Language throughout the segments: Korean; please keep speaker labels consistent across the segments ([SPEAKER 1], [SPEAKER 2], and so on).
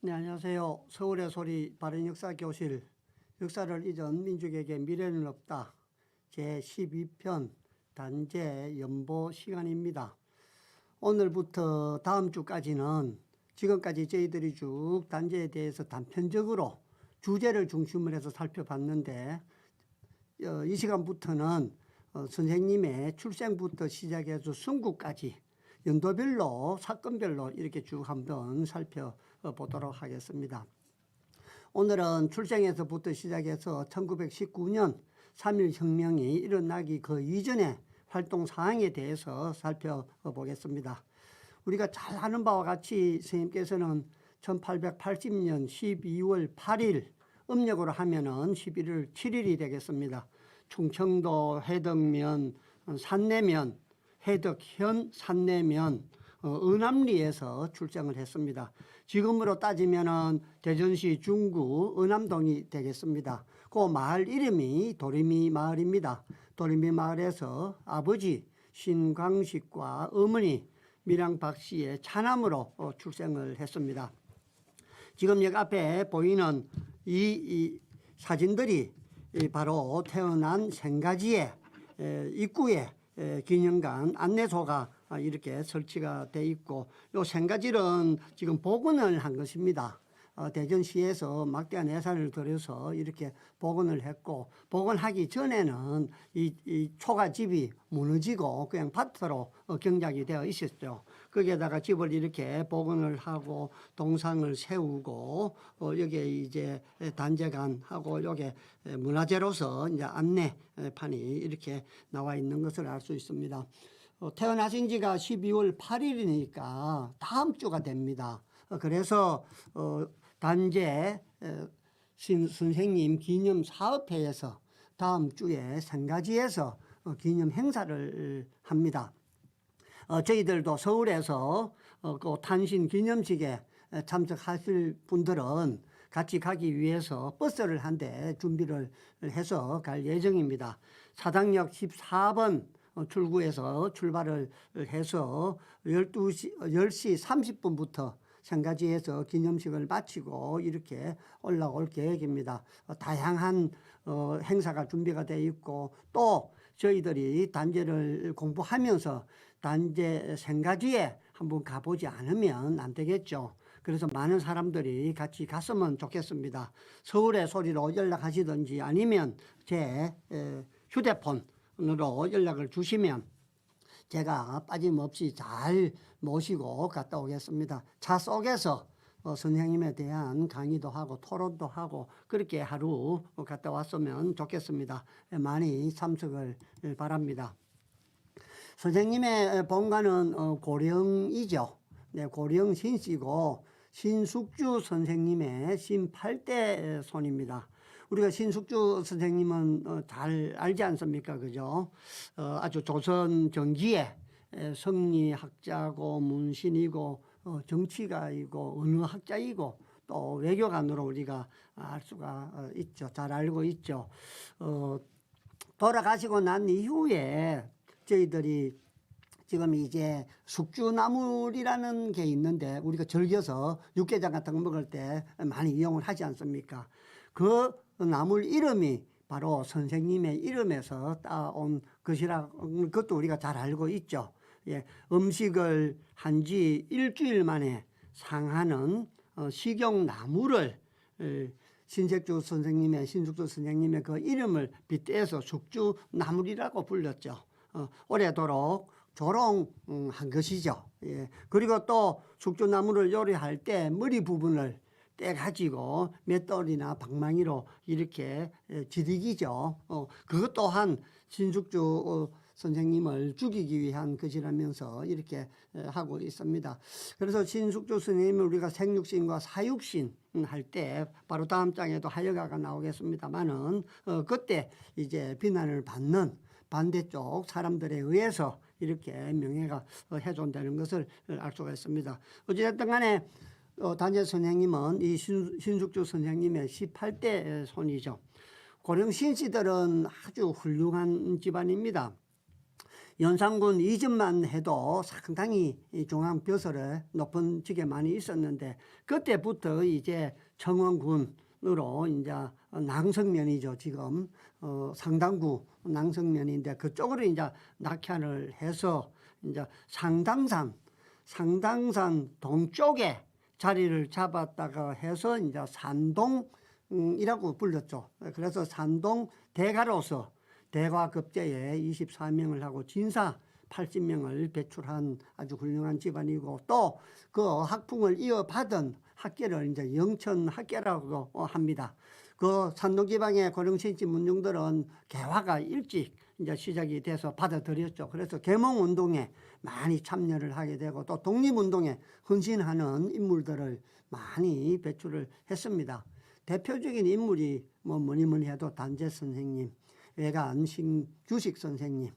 [SPEAKER 1] 네, 안녕하세요. 서울의 소리 바른역사교실 역사를 잊은 민족에게 미래는 없다 제12편 단제 연보 시간입니다. 오늘부터 다음 주까지는 지금까지 저희들이 쭉 단제에 대해서 단편적으로 주제를 중심으로 해서 살펴봤는데 이 시간부터는 선생님의 출생부터 시작해서 순국까지 연도별로 사건별로 이렇게 쭉 한번 살펴보도록 하겠습니다. 오늘은 출생에서부터 시작해서 1919년 3.1혁명이 일어나기 그 이전의 활동 사항에 대해서 살펴보겠습니다. 우리가 잘 아는 바와 같이 선생님께서는 1880년 12월 8일 음력으로 하면은 11월 7일이 되겠습니다. 충청도 해덕면 산내면 해덕현 산내면 은암리에서 출생을 했습니다. 지금으로 따지면은 대전시 중구 은암동이 되겠습니다. 그 마을 이름이 도리미 마을입니다. 도리미 마을에서 아버지 신광식과 어머니 밀양 박씨의 차남으로 출생을 했습니다. 지금 여기 앞에 보이는 이 사진들이 바로 태어난 생가지의 입구에 기념관 안내소가 이렇게 설치가 돼 있고, 요 생가지는 지금 복원을 한 것입니다. 대전시에서 막대한 예산을 들여서 이렇게 복원을 했고, 복원하기 전에는 이 초가집이 무너지고 그냥 밭으로 경작이 되어 있었죠. 거기에다가 집을 이렇게 복원을 하고 동상을 세우고 여기에 이제 단제관하고 여기 문화재로서 이제 안내판이 이렇게 나와 있는 것을 알 수 있습니다. 태어나신 지가 12월 8일이니까 다음 주가 됩니다. 그래서 단제 선생님 기념 사업회에서 다음 주에 생가지에서 기념 행사를 합니다. 저희들도 서울에서 그 탄신 기념식에 참석하실 분들은 같이 가기 위해서 버스를 한 대 준비를 해서 갈 예정입니다. 사당역 14번 출구에서 출발을 해서 10시 30분부터 생가지에서 기념식을 마치고 이렇게 올라올 계획입니다. 다양한 행사가 준비가 되어 있고, 또 저희들이 단제를 공부하면서 단제 생가지에 한번 가보지 않으면 안 되겠죠. 그래서 많은 사람들이 같이 갔으면 좋겠습니다. 서울의 소리로 연락하시든지 아니면 제 휴대폰으로 연락을 주시면 제가 빠짐없이 잘 모시고 갔다 오겠습니다. 차 속에서 선생님에 대한 강의도 하고 토론도 하고 그렇게 하루 갔다 왔으면 좋겠습니다. 많이 참석을 바랍니다. 선생님의 본가는 고령이죠. 네, 고령 신씨고 신숙주 선생님의 신8대 손입니다. 우리가 신숙주 선생님은 잘 알지 않습니까? 그죠? 아주 조선 정기의 성리학자고 문신이고 정치가이고 언어학자이고 또 외교관으로 우리가 알 수가 있죠. 잘 알고 있죠. 돌아가시고 난 이후에 저희들이 지금 이제 숙주나물이라는 게 있는데 우리가 절겨서 육개장 같은 거 먹을 때 많이 이용을 하지 않습니까? 그 나물 이름이 바로 선생님의 이름에서 따온 것이라는 것도 우리가 잘 알고 있죠. 예, 음식을 한 지 일주일 만에 상하는 식용나물을 신숙주 선생님의 그 이름을 빗대서 숙주나물이라고 불렸죠. 오래도록 조롱한 것이죠. 예. 그리고 또 숙주나물을 요리할 때 머리 부분을 떼가지고 맷돌이나 방망이로 이렇게 지리기죠. 그것 또한 신숙주 선생님을 죽이기 위한 것이라면서 이렇게 하고 있습니다. 그래서 신숙주 선생님을 우리가 생육신과 사육신 할 때 바로 다음 장에도 하여가가 나오겠습니다만은 그때 이제 비난을 받는 반대쪽 사람들에 의해서 이렇게 명예가 훼손되는 것을 알 수가 있습니다. 어찌됐든 간에 단제 선생님은 이 신숙주 선생님의 18대 손이죠. 고령 신씨들은 아주 훌륭한 집안입니다. 연산군 이전만 해도 상당히 중앙 벼슬에 높은 직에 많이 있었는데 그때부터 이제 청원군으로 이제 낭성면이죠. 지금 상당구 낭성면인데 그쪽으로 이제 낙향을 해서 이제 상당산 동쪽에 자리를 잡았다가 해서 이제 산동이라고 불렸죠. 그래서 산동 대가로서 대과급제에 24명을 하고 진사 80명을 배출한 아주 훌륭한 집안이고 또 그 학풍을 이어받은 학계를 이제 영천학계라고 합니다. 그 산동지방의 고령신지 문중들은 개화가 일찍 이제 시작이 돼서 받아들였죠. 그래서 계몽운동에 많이 참여를 하게 되고 또 독립운동에 헌신하는 인물들을 많이 배출을 했습니다. 대표적인 인물이 뭐니 해도 단재 선생님, 외간 신규식 선생님,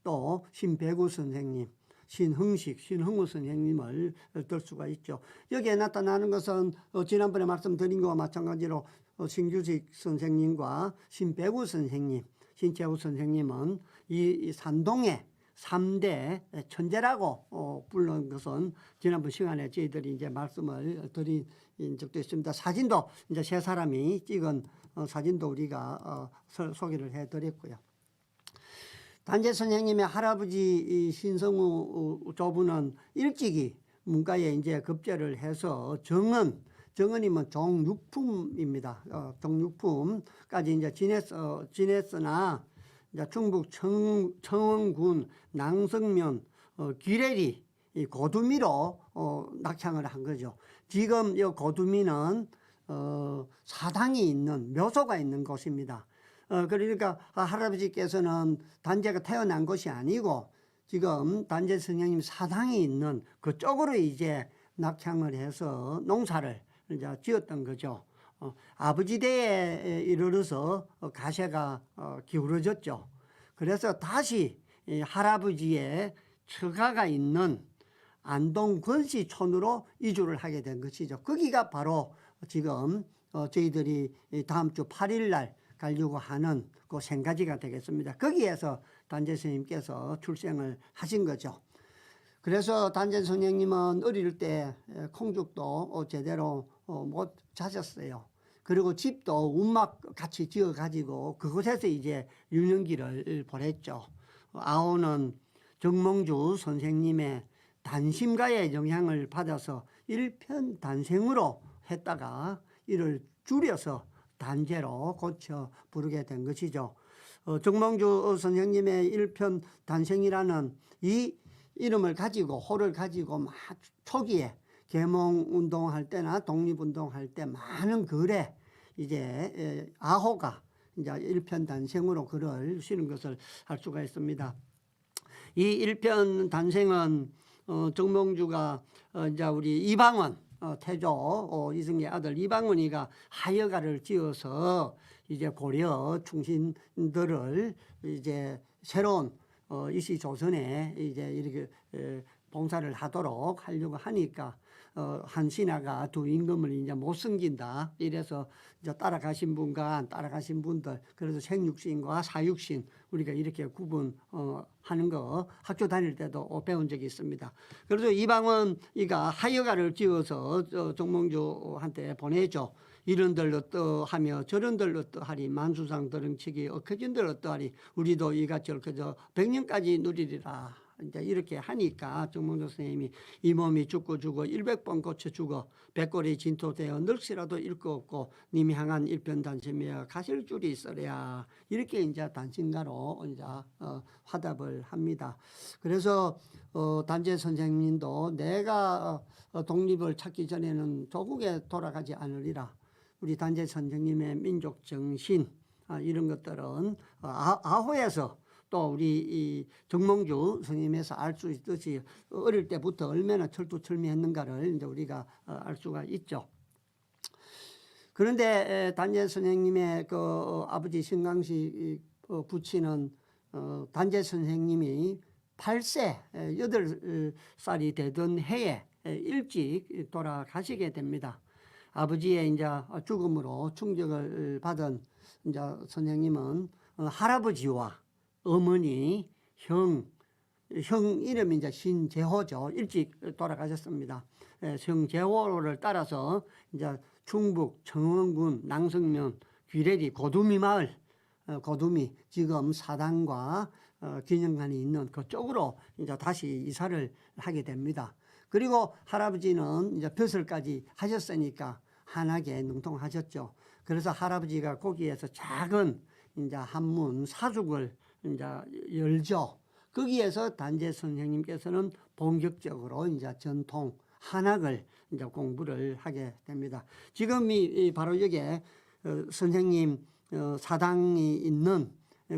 [SPEAKER 1] 또 신배구 선생님, 신흥우 선생님을 들 수가 있죠. 여기에 나타나는 것은 지난번에 말씀드린 것과 마찬가지로 신규식 선생님과 신배구 선생님, 신채우 선생님은 이 산동의 3대 천재라고 부른 것은 지난번 시간에 저희들이 이제 말씀을 드린 적도 있습니다. 사진도 이제 세 사람이 찍은 사진도 우리가 소개를 해드렸고요. 단재 선생님의 할아버지 신성우 조부는 일찍이 문과에 이제 급제를 해서 정은이면 종육품입니다. 종육품까지 이제 지냈으나 이제 충북 청원군 낭성면 기레리 고두미로 낙향을 한 거죠. 지금 이 고두미는 사당이 있는 묘소가 있는 곳입니다. 그러니까 할아버지께서는 단재가 태어난 것이 아니고 지금 단재 선생님 사당이 있는 그쪽으로 이제 낙향을 해서 농사를 이제 지었던 거죠. 아버지 대에 이르러서 가세가 기울어졌죠. 그래서 다시 할아버지의 처가가 있는 안동 권씨촌으로 이주를 하게 된 것이죠. 거기가 바로 지금 저희들이 다음 주 8일 날 가려고 하는 그 생가지가 되겠습니다. 거기에서 단재 선생님께서 출생을 하신 거죠. 그래서 단재 선생님은 어릴 때 콩죽도 제대로 못 자셨어요. 그리고 집도 운막 같이 지어 가지고 그곳에서 이제 유년기를 보냈죠. 아오는 정몽주 선생님의 단심가의 영향을 받아서 일편단생으로 했다가 이를 줄여서 단재로 고쳐 부르게 된 것이죠. 정몽주 선생님의 일편단생이라는 이 이름을 가지고 호를 가지고 막 초기에 계몽운동할 때나 독립운동할 때 많은 글에 이제 아호가 이제 일편단생으로 글을 쓰는 것을 알 수가 있습니다. 이 일편단생은 정몽주가 이제 우리 이방원 태조 이승의 아들 이방원이가 하여가를 지어서 이제 고려 충신들을 이제 새로운 이시조선에 이제 이렇게 봉사를 하려고 하니까 한 신하가 두 임금을 이제 못 섬긴다. 이래서 이제 따라가신 분과 안 따라가신 분들, 그래서 생육신과 사육신 우리가 이렇게 구분하는 거 학교 다닐 때도 배운 적이 있습니다. 그래서 이방원이가 하여가를 지어서 정몽주한테 보내죠. 이런들 어떠하며 저런들 어떠하리 만수상 더렁치기 얽혀진들 어떠하리 우리도 이같이 얽혀져 100년까지 누리리라. 이제 이렇게 하니까 정몽주 선생님이 이 몸이 죽고 100번 고쳐 죽어 백골이 진토되어 늙시라도 잃고 없고 님이 향한 일편단심이여 가실 줄이 있으랴. 이렇게 이제 단신가로 이제 화답을 합니다. 그래서 단재 선생님도 내가 독립을 찾기 전에는 조국에 돌아가지 않으리라. 우리 단재 선생님의 민족 정신 이런 것들은 아호에서 또 우리 이 정몽주 스님에서 알 수 있듯이 어릴 때부터 얼마나 철두철미했는가를 이제 우리가 알 수가 있죠. 그런데 단재 선생님의 그 아버지 신강시 부친은 단재 선생님이 8세 8살이 되던 해에 일찍 돌아가시게 됩니다. 아버지의 이제 죽음으로 충격을 받은 이제 선생님은 할아버지와 어머니, 형, 형 이름이 이제 신재호죠. 일찍 돌아가셨습니다. 신재호를 따라서 이제 충북 청원군 낭성면 귀래리 고두미 마을, 고두미 지금 사당과 기념관이 있는 그쪽으로 이제 다시 이사를 하게 됩니다. 그리고 할아버지는 이제 벼슬까지 하셨으니까 한하게 능통하셨죠. 그래서 할아버지가 거기에서 작은 이제 한문 사죽을 이제 열죠. 거기에서 단재 선생님께서는 본격적으로 이제 전통 한학을 이제 공부를 하게 됩니다. 지금 바로 여기에 선생님 사당이 있는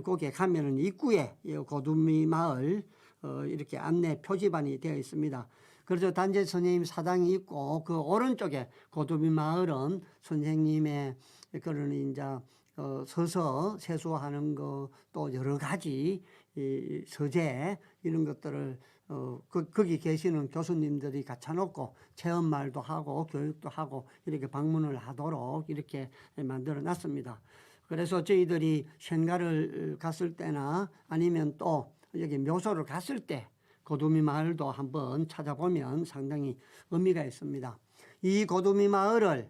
[SPEAKER 1] 거기에 가면은 입구에 고두미 마을 이렇게 안내 표지판이 되어 있습니다. 그래서 단재 선생님 사당이 있고 그 오른쪽에 고두미 마을은 선생님의 그런 이제 서서 세수하는 거 또 여러 가지 이 서재 이런 것들을 거기 계시는 교수님들이 갖춰놓고 체험말도 하고 교육도 하고 이렇게 방문을 하도록 이렇게 만들어 놨습니다. 그래서 저희들이 현가를 갔을 때나 아니면 또 여기 묘소를 갔을 때 고두미 마을도 한번 찾아보면 상당히 의미가 있습니다. 이 고두미 마을을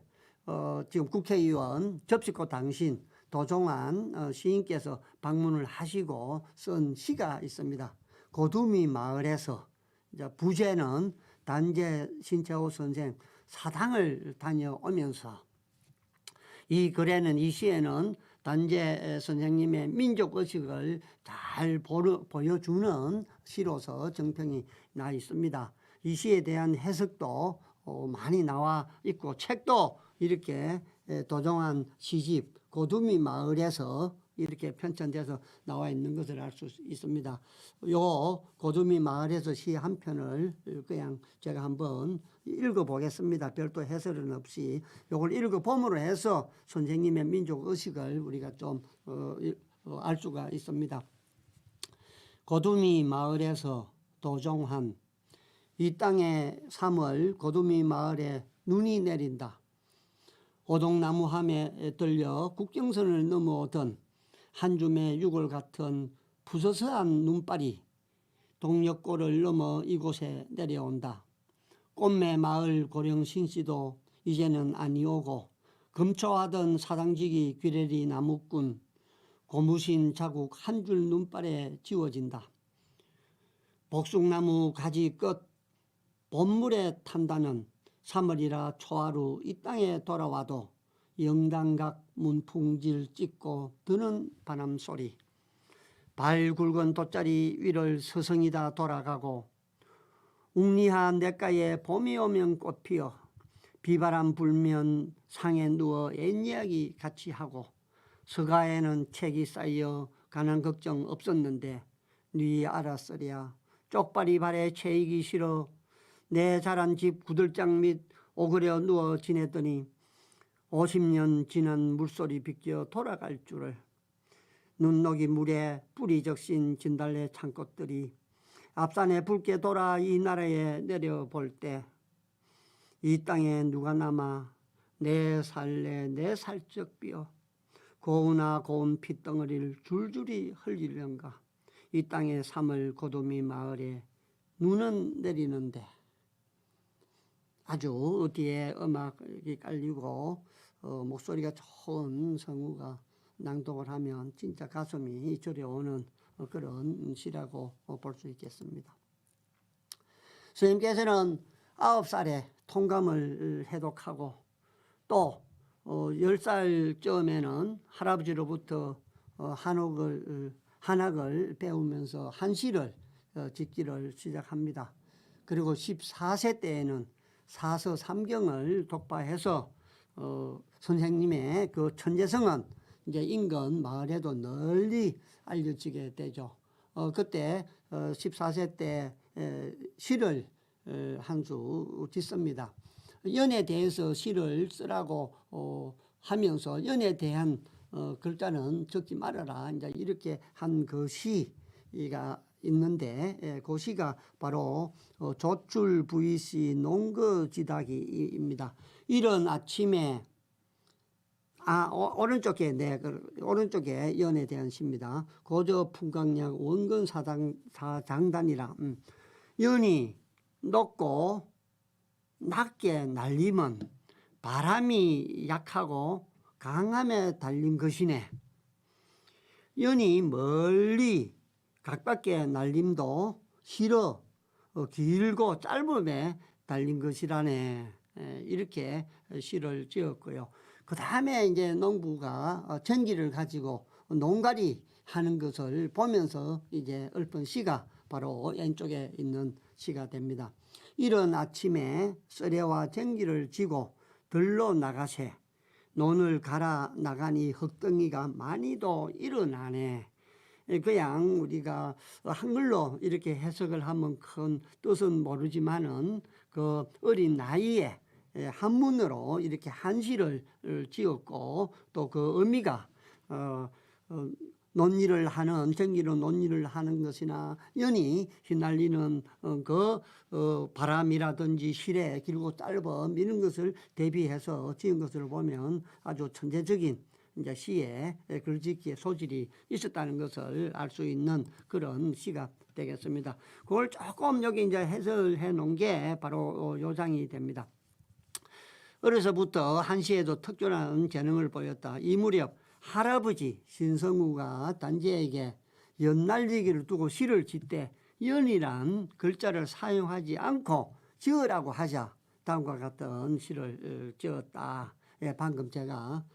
[SPEAKER 1] 지금 국회의원 접시꽃 당신 도종환 시인께서 방문을 하시고 쓴 시가 있습니다. 고두미 마을에서 이제 부제는 단재 신재호 선생 사당을 다녀오면서 이 글에는 이 시에는 단재 선생님의 민족의식을 잘 보여주는 시로서 정평이 나 있습니다. 이 시에 대한 해석도 많이 나와 있고 책도 이렇게 도종환 시집 고두미 마을에서 이렇게 편찬돼서 나와 있는 것을 알 수 있습니다. 요 고두미 마을에서 시 한 편을 그냥 제가 한번 읽어보겠습니다. 별도 해설은 없이 요걸 읽어봄으로 해서 선생님의 민족의식을 우리가 좀 알 수가 있습니다. 고두미 마을에서 도종환. 이 땅의 3월 고두미 마을에 눈이 내린다. 오동나무함에 들려 국경선을 넘어오던 한 줌의 유골 같은 부서서한 눈발이 동력골을 넘어 이곳에 내려온다. 꽃매 마을 고령 신씨도 이제는 아니오고 금초하던 사당지기 귀래리 나무꾼 고무신 자국 한 줄 눈발에 지워진다. 복숭나무 가지 끝 봄물에 탄다는 3월이라 초하루 이 땅에 돌아와도 영당각 문풍질 찍고 드는 바람 소리. 발 굵은 돗자리 위를 서성이다 돌아가고 웅리한 냇가에 봄이 오면 꽃 피어 비바람 불면 상에 누워 옛 이야기 같이 하고 서가에는 책이 쌓여 가난 걱정 없었는데 네 알았으랴 쪽발이 발에 채이기 싫어 내 자란 집 구들장 밑 오그려 누워 지냈더니 50년 지난 물소리 비껴 돌아갈 줄을. 눈녹이 물에 뿌리 적신 진달래 창꽃들이 앞산에 붉게 돌아 이 나라에 내려볼 때 이 땅에 누가 남아 내 살래 내 살적 비어 고우나 고운 핏덩어리를 줄줄이 흘리려는가. 이 땅의 3월 고두미 마을에 눈은 내리는데. 아주 뒤에 음악이 깔리고 목소리가 좋은 성우가 낭독을 하면 진짜 가슴이 저려오는 그런 시라고 볼 수 있겠습니다. 스님께서는 9살에 통감을 해독하고 또 10살쯤에는 할아버지로부터 한학을 배우면서 한시를 짓기를 시작합니다. 그리고 14세 때에는 사서 삼경을 독파해서 선생님의 그 천재성은 이제 인근 마을에도 널리 알려지게 되죠. 그때 14세 때 시를 한 수 짓습니다. 연에 대해서 시를 쓰라고 하면서 연에 대한 글자는 적지 말아라. 이제 이렇게 한 그 시가 있는데 그 시가 바로 조출부이시 농거지다기입니다. 이른 아침에 오른쪽에, 오른쪽에 연에 대한 시입니다. 고저 풍광량 원근 사장단이라. 연이 높고 낮게 날림은 바람이 약하고 강함에 달린 것이네. 연이 멀리 가깝게 날림도 싫어 길고 짧음에 달린 것이라네. 이렇게 시를 지었고요. 그 다음에 이제 농부가 전기를 가지고 농가리 하는 것을 보면서 이제 읊은 시가 바로 왼쪽에 있는 시가 됩니다. 이른 아침에 썰애와 전기를 지고 들러 나가세. 논을 갈아 나가니 흙덩이가 많이도 일어나네. 그냥 우리가 한글로 이렇게 해석을 하면 큰 뜻은 모르지만은 그 어린 나이에 한문으로 이렇게 한시를 지었고 또 그 의미가 논일을 하는 전기로 논일을 하는 것이나 연이 휘날리는 그 바람이라든지 실에 길고 짧음 이런 것을 대비해서 지은 것을 보면 아주 천재적인 이제 시에 글짓기의 소질이 있었다는 것을 알 수 있는 그런 시가 되겠습니다. 그걸 조금 여기 이제 해설해 놓은 게 바로 요장이 됩니다. 어려서부터 한시에도 특별한 재능을 보였다. 이 무렵 할아버지 신성우가 단지에게 연날리기를 두고 시를 짓되 연이란 글자를 사용하지 않고 지으라고 하자 다음과 같은 시를 지었다. 예, 방금 제가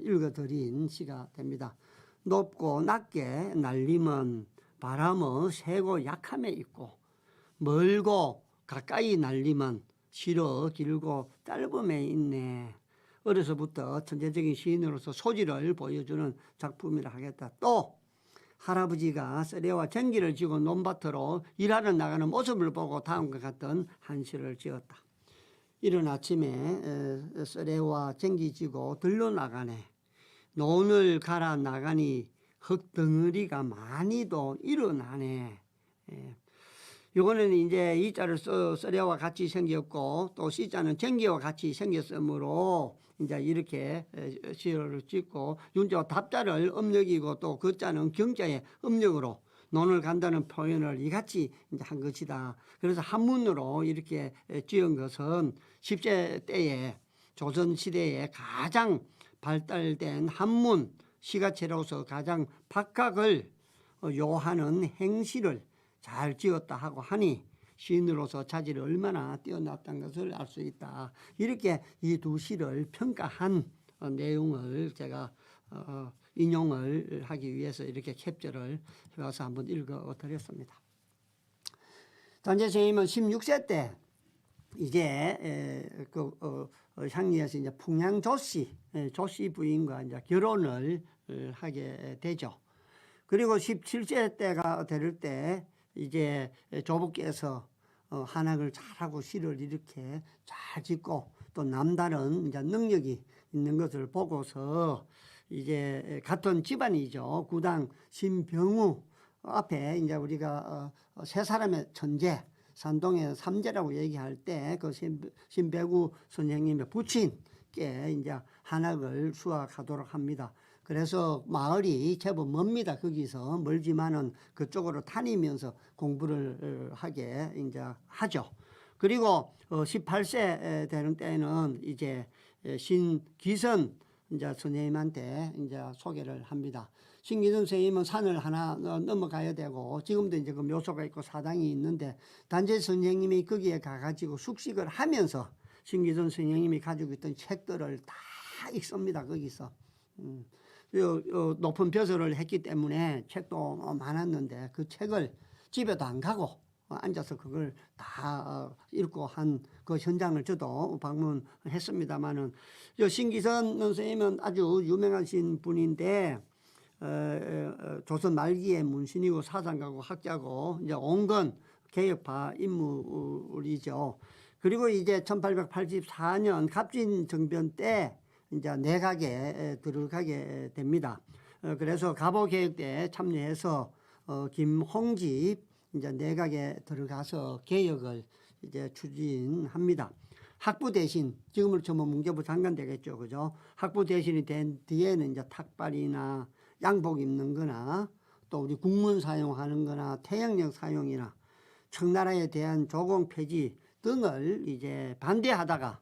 [SPEAKER 1] 읽어드린 시가 됩니다. 높고 낮게 날림은 바람의 세고 약함에 있고 멀고 가까이 날림은 싫어 길고 짧음에 있네. 어려서부터 천재적인 시인으로서 소질을 보여주는 작품이라 하겠다. 또 할아버지가 썰애와 전기를 쥐고 논밭으로 일하러 나가는 모습을 보고 다음과 같은 한 시를 지었다. 이른 아침에 썰애와 전기 쥐고 들러 나가네. 논을 갈아 나가니 흙덩어리가 많이도 일어나네. 이거는 이제 이자를 썰애와 같이 생겼고 또 시자는 전기와 같이 생겼으므로 이제 이렇게 시를 짓고 윤자와 답자를 음력이고 또 그자는 경자의 음력으로 논을 간다는 표현을 이같이 이제 한 것이다. 그래서 한문으로 이렇게 지은 것은 10세 때에 조선 시대에 가장 발달된 한문 시가체로서 가장 박학을 요하는 행시를 잘 지었다 하고 하니 시인으로서 자질이 얼마나 뛰어났다는 것을 알 수 있다. 이렇게 이 두 시를 평가한 내용을 제가 인용을 하기 위해서 이렇게 캡처를 해와서 한번 읽어드렸습니다. 단재 선생님은 16세 때 이제 향리에서 이제 풍양 조씨 부인과 이제 결혼을 하게 되죠. 그리고 17세 때가 될 때 이제 조부께서 한학을 잘하고 시를 이렇게 잘 짓고 또 남다른 이제 능력이 있는 것을 보고서 이제 같은 집안이죠. 구당 신병우 앞에 이제 우리가 세 사람의 천재 산동의 삼재라고 얘기할 때 그 신병우 선생님의 부친께 이제 한학을 수학하도록 합니다. 그래서 마을이 제법 멉니다. 거기서 멀지만은 그쪽으로 다니면서 공부를 하게 이제 하죠. 그리고 18세 되는 때는 이제 신기선 이제 선생님한테 이제 소개를 합니다. 신기선 선생님은 산을 하나 넘어가야 되고 지금도 이제 그 묘소가 있고 사당이 있는데 단재 선생님이 거기에 가가지고 숙식을 하면서 신기선 선생님이 가지고 있던 책들을 다 읽습니다. 거기서. 높은 벼슬을 했기 때문에 책도 많았는데 그 책을 집에도 안 가고 앉아서 그걸 다 읽고 한 그 현장을 저도 방문했습니다만은 신기선 선생님은 아주 유명하신 분인데 조선 말기의 문신이고 사상가고 학자고 이제 온건 개혁파 인물이죠. 그리고 이제 1884년 갑진정변 때 이제 내각에 들어가게 됩니다. 그래서 갑오개혁 때 참여해서 김홍집 이제 내각에 들어가서 개혁을 이제 추진합니다. 학부 대신, 지금으로 치면 문교부 장관 되겠죠. 그죠? 학부 대신이 된 뒤에는 이제 탁발이나 양복 입는 거나 또 우리 국문 사용하는 거나 태양력 사용이나 청나라에 대한 조공 폐지 등을 이제 반대하다가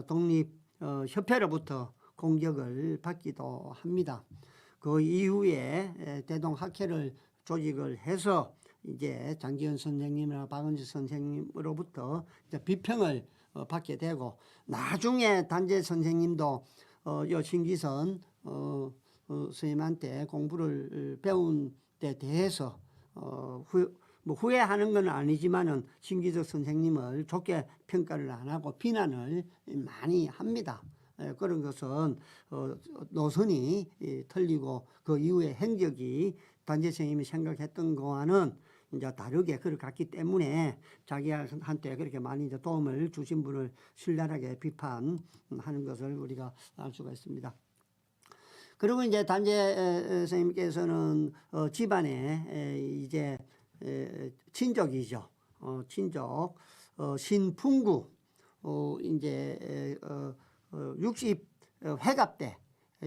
[SPEAKER 1] 독립협회로부터 공격을 받기도 합니다. 그 이후에 대동학회를 조직을 해서 이제 장기현 선생님이나 박은지 선생님으로부터 이제 비평을 받게 되고, 나중에 단재 선생님도 신기선 스님한테 공부를 배운 데 대해서 후회하는 건 아니지만은 신기석 선생님을 좋게 평가를 안 하고 비난을 많이 합니다. 그런 것은 노선이 틀리고 그 이후에 행적이 단재 선생님이 생각했던 거와는 이제 다르게 걸어갔기 때문에 자기한테 그렇게 많이 이제 도움을 주신 분을 신랄하게 비판하는 것을 우리가 알 수가 있습니다. 그리고 이제 단재 선생님께서는 집안에 이제 친족이죠. 친족 신풍구 이제 60회갑 때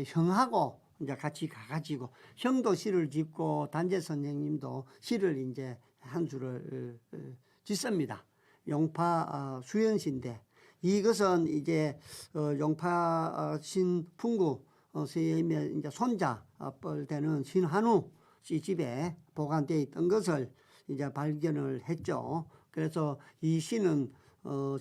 [SPEAKER 1] 형하고 이제 같이 가가지고 형도 시를 짓고 단재 선생님도 시를 이제 한 수를 짓습니다. 용파 수연시인데 이것은 이제 용파 신풍구 선생님의 이제 손자뻘 되는 신한우 씨 집에 보관되어 있던 것을 이제 발견을 했죠. 그래서 이 시는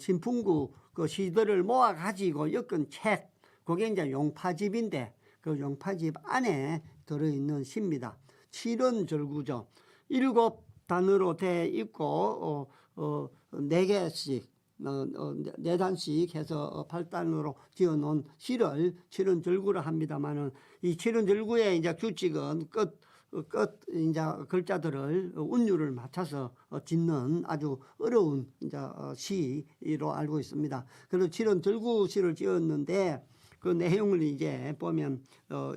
[SPEAKER 1] 신풍구 그 시들을 모아 가지고 엮은 책, 그게 이제 용파집인데 그 용파집 안에 들어있는 시입니다. 7원절구죠. 7단으로 돼 있고 4개씩 4단씩 해서 8단으로 지어놓은 시를 7원절구를 합니다만은 이 7원절구의 이제 규칙은 끝 이제 글자들을 운율을 맞춰서 짓는 아주 어려운 이제 시로 알고 있습니다. 그래서 7원절구 시를 지었는데 그 내용을 이제 보면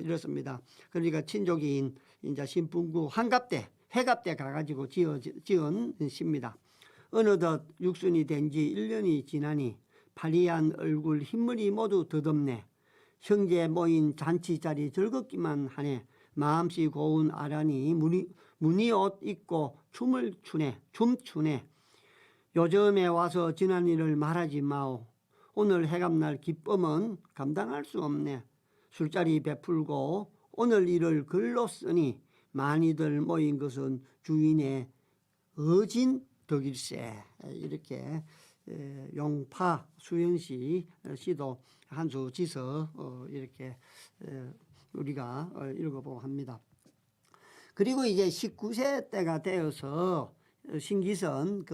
[SPEAKER 1] 이렇습니다. 그러니까 친족인 이제 신풍구 한갑대, 회갑대 가가지고 지은 시입니다. 어느덧 육순이 된 지 1년이 지나니 파리한 얼굴 흰머리 모두 더덥네. 형제 모인 잔치 자리 즐겁기만 하네. 마음씨 고운 아란이 무늬옷 입고 춤추네. 요즘에 와서 지난 일을 말하지 마오. 오늘 해감날 기쁨은 감당할 수 없네. 술자리 베풀고 오늘 일을 글로 쓰니 많이들 모인 것은 주인의 어진 덕일세. 이렇게 용파 수연시 시도 한 수 지서 이렇게 우리가 읽어보고 합니다. 그리고 이제 19세 때가 되어서 신기선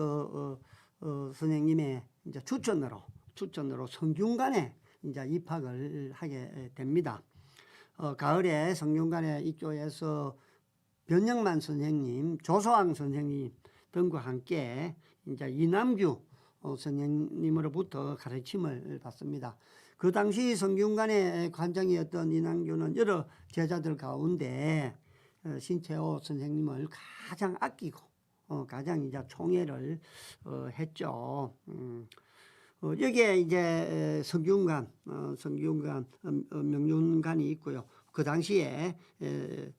[SPEAKER 1] 선생님의 이제 추천으로 성균관에 이제 입학을 하게 됩니다. 가을에 성균관에 입교해서 변영만 선생님, 조소왕 선생님 등과 함께 이제 이남규 선생님으로부터 가르침을 받습니다. 그 당시 성균관의 관장이었던 이남규는 여러 제자들 가운데 신채호 선생님을 가장 아끼고 가장 이제 총애를 했죠. 여기에 이제 성균관 명륜관이 있고요. 그 당시에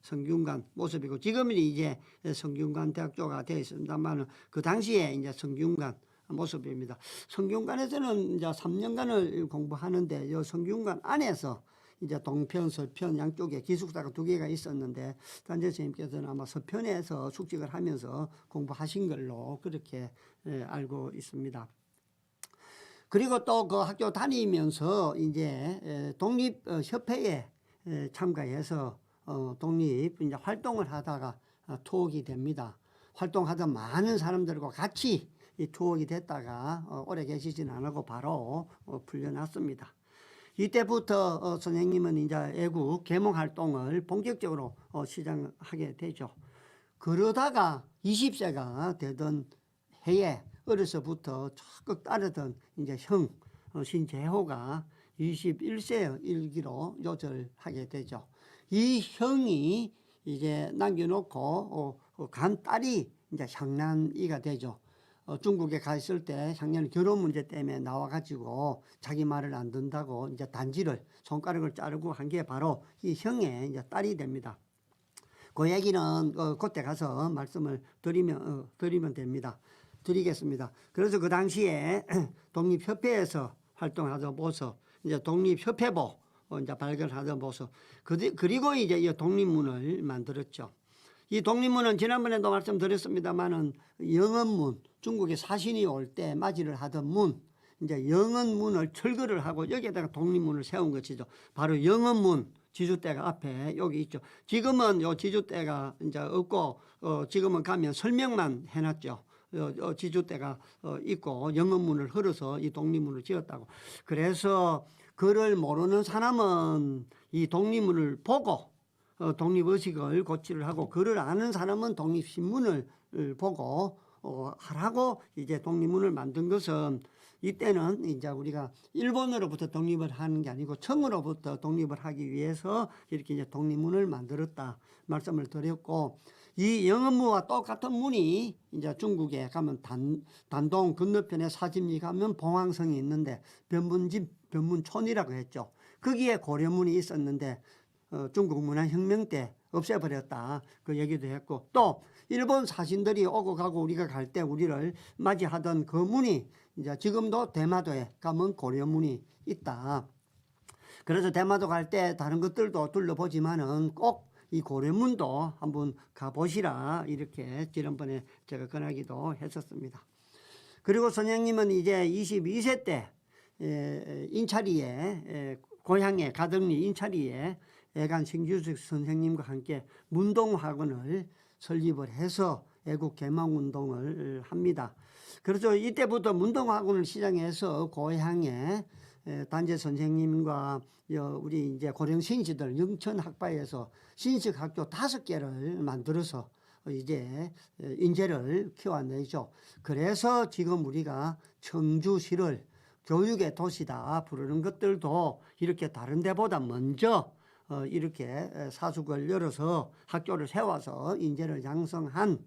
[SPEAKER 1] 성균관 모습이고 지금은 이제 성균관 대학교가 되어 있습니다만 그 당시에 이제 성균관 모습입니다. 성균관에서는 이제 3년간을 공부하는데 이 성균관 안에서 이제 동편, 서편 양쪽에 기숙사가 2개가 있었는데 단재 선생님께서는 아마 서편에서 숙직을 하면서 공부하신 걸로 그렇게 알고 있습니다. 그리고 또 그 학교 다니면서 이제 독립협회에 참가해서 독립 이제 활동을 하다가 투옥이 됩니다. 활동하던 많은 사람들과 같이 투옥이 됐다가 오래 계시진 않고 바로 풀려났습니다. 이때부터 선생님은 이제 애국 계몽 활동을 본격적으로 시작하게 되죠. 그러다가 20세가 되던 해에 어려서부터 적극 따르던 이제 형 신재호가 21세 일기로 요절하게 되죠. 이 형이 이제 남겨놓고 간 딸이 이제 향란이가 되죠. 중국에 가 있을 때 작년 결혼 문제 때문에 나와가지고 자기 말을 안 듣는다고 이제 단지를 손가락을 자르고 한 게 바로 이 형의 이제 딸이 됩니다. 그 얘기는 그때 가서 말씀을 드리면 됩니다. 드리겠습니다. 그래서 그 당시에 독립협회에서 활동하던 모습, 이제 독립협회보 이제 발견하던 모습, 그리고 이제 이 독립문을 만들었죠. 이 독립문은 지난번에도 말씀드렸습니다만은 영언문, 중국에 사신이 올 때 맞이를 하던 문, 이제 영언문을 철거를 하고 여기에다가 독립문을 세운 것이죠. 바로 영언문 지주대가 앞에 여기 있죠. 지금은 요 지주대가 이제 없고 지금은 가면 설명만 해놨죠. 지주대가 있고 영언문을 흘러서 이 독립문을 지었다고. 그래서 그를 모르는 사람은 이 독립문을 보고 독립의식을 고취를 하고, 그를 아는 사람은 독립신문을 보고 하라고 이제 독립문을 만든 것은, 이때는 이제 우리가 일본으로부터 독립을 하는 게 아니고 청으로부터 독립을 하기 위해서 이렇게 이제 독립문을 만들었다 말씀을 드렸고, 이 영언문과 똑같은 문이 이제 중국에 가면 단동 건너편에 사십리 가면 봉황성이 있는데 변문집 변문촌이라고 했죠. 거기에 고려문이 있었는데 중국 문화혁명 때 없애버렸다 그 얘기도 했고, 또 일본 사신들이 오고 가고 우리가 갈 때 우리를 맞이하던 그 문이 이제 지금도 대마도에 가면 고려문이 있다. 그래서 대마도 갈 때 다른 것들도 둘러보지만은 꼭 이 고려문도 한번 가보시라 이렇게 지난번에 제가 권하기도 했었습니다. 그리고 선생님은 이제 22세 때 인차리에 고향의 가덕리 인차리에 애간 신규식 선생님과 함께 문동학원을 설립을 해서 애국 개망 운동을 합니다. 그래서 이때부터 문동학원을 시작해서 고향에 단재 선생님과 우리 이제 고령 신시들 영천 학파에서 신식 학교 5개를 만들어서 이제 인재를 키워내죠. 그래서 지금 우리가 청주시를 교육의 도시다 부르는 것들도 이렇게 다른 데보다 먼저 이렇게 사숙을 열어서 학교를 세워서 인재를 양성한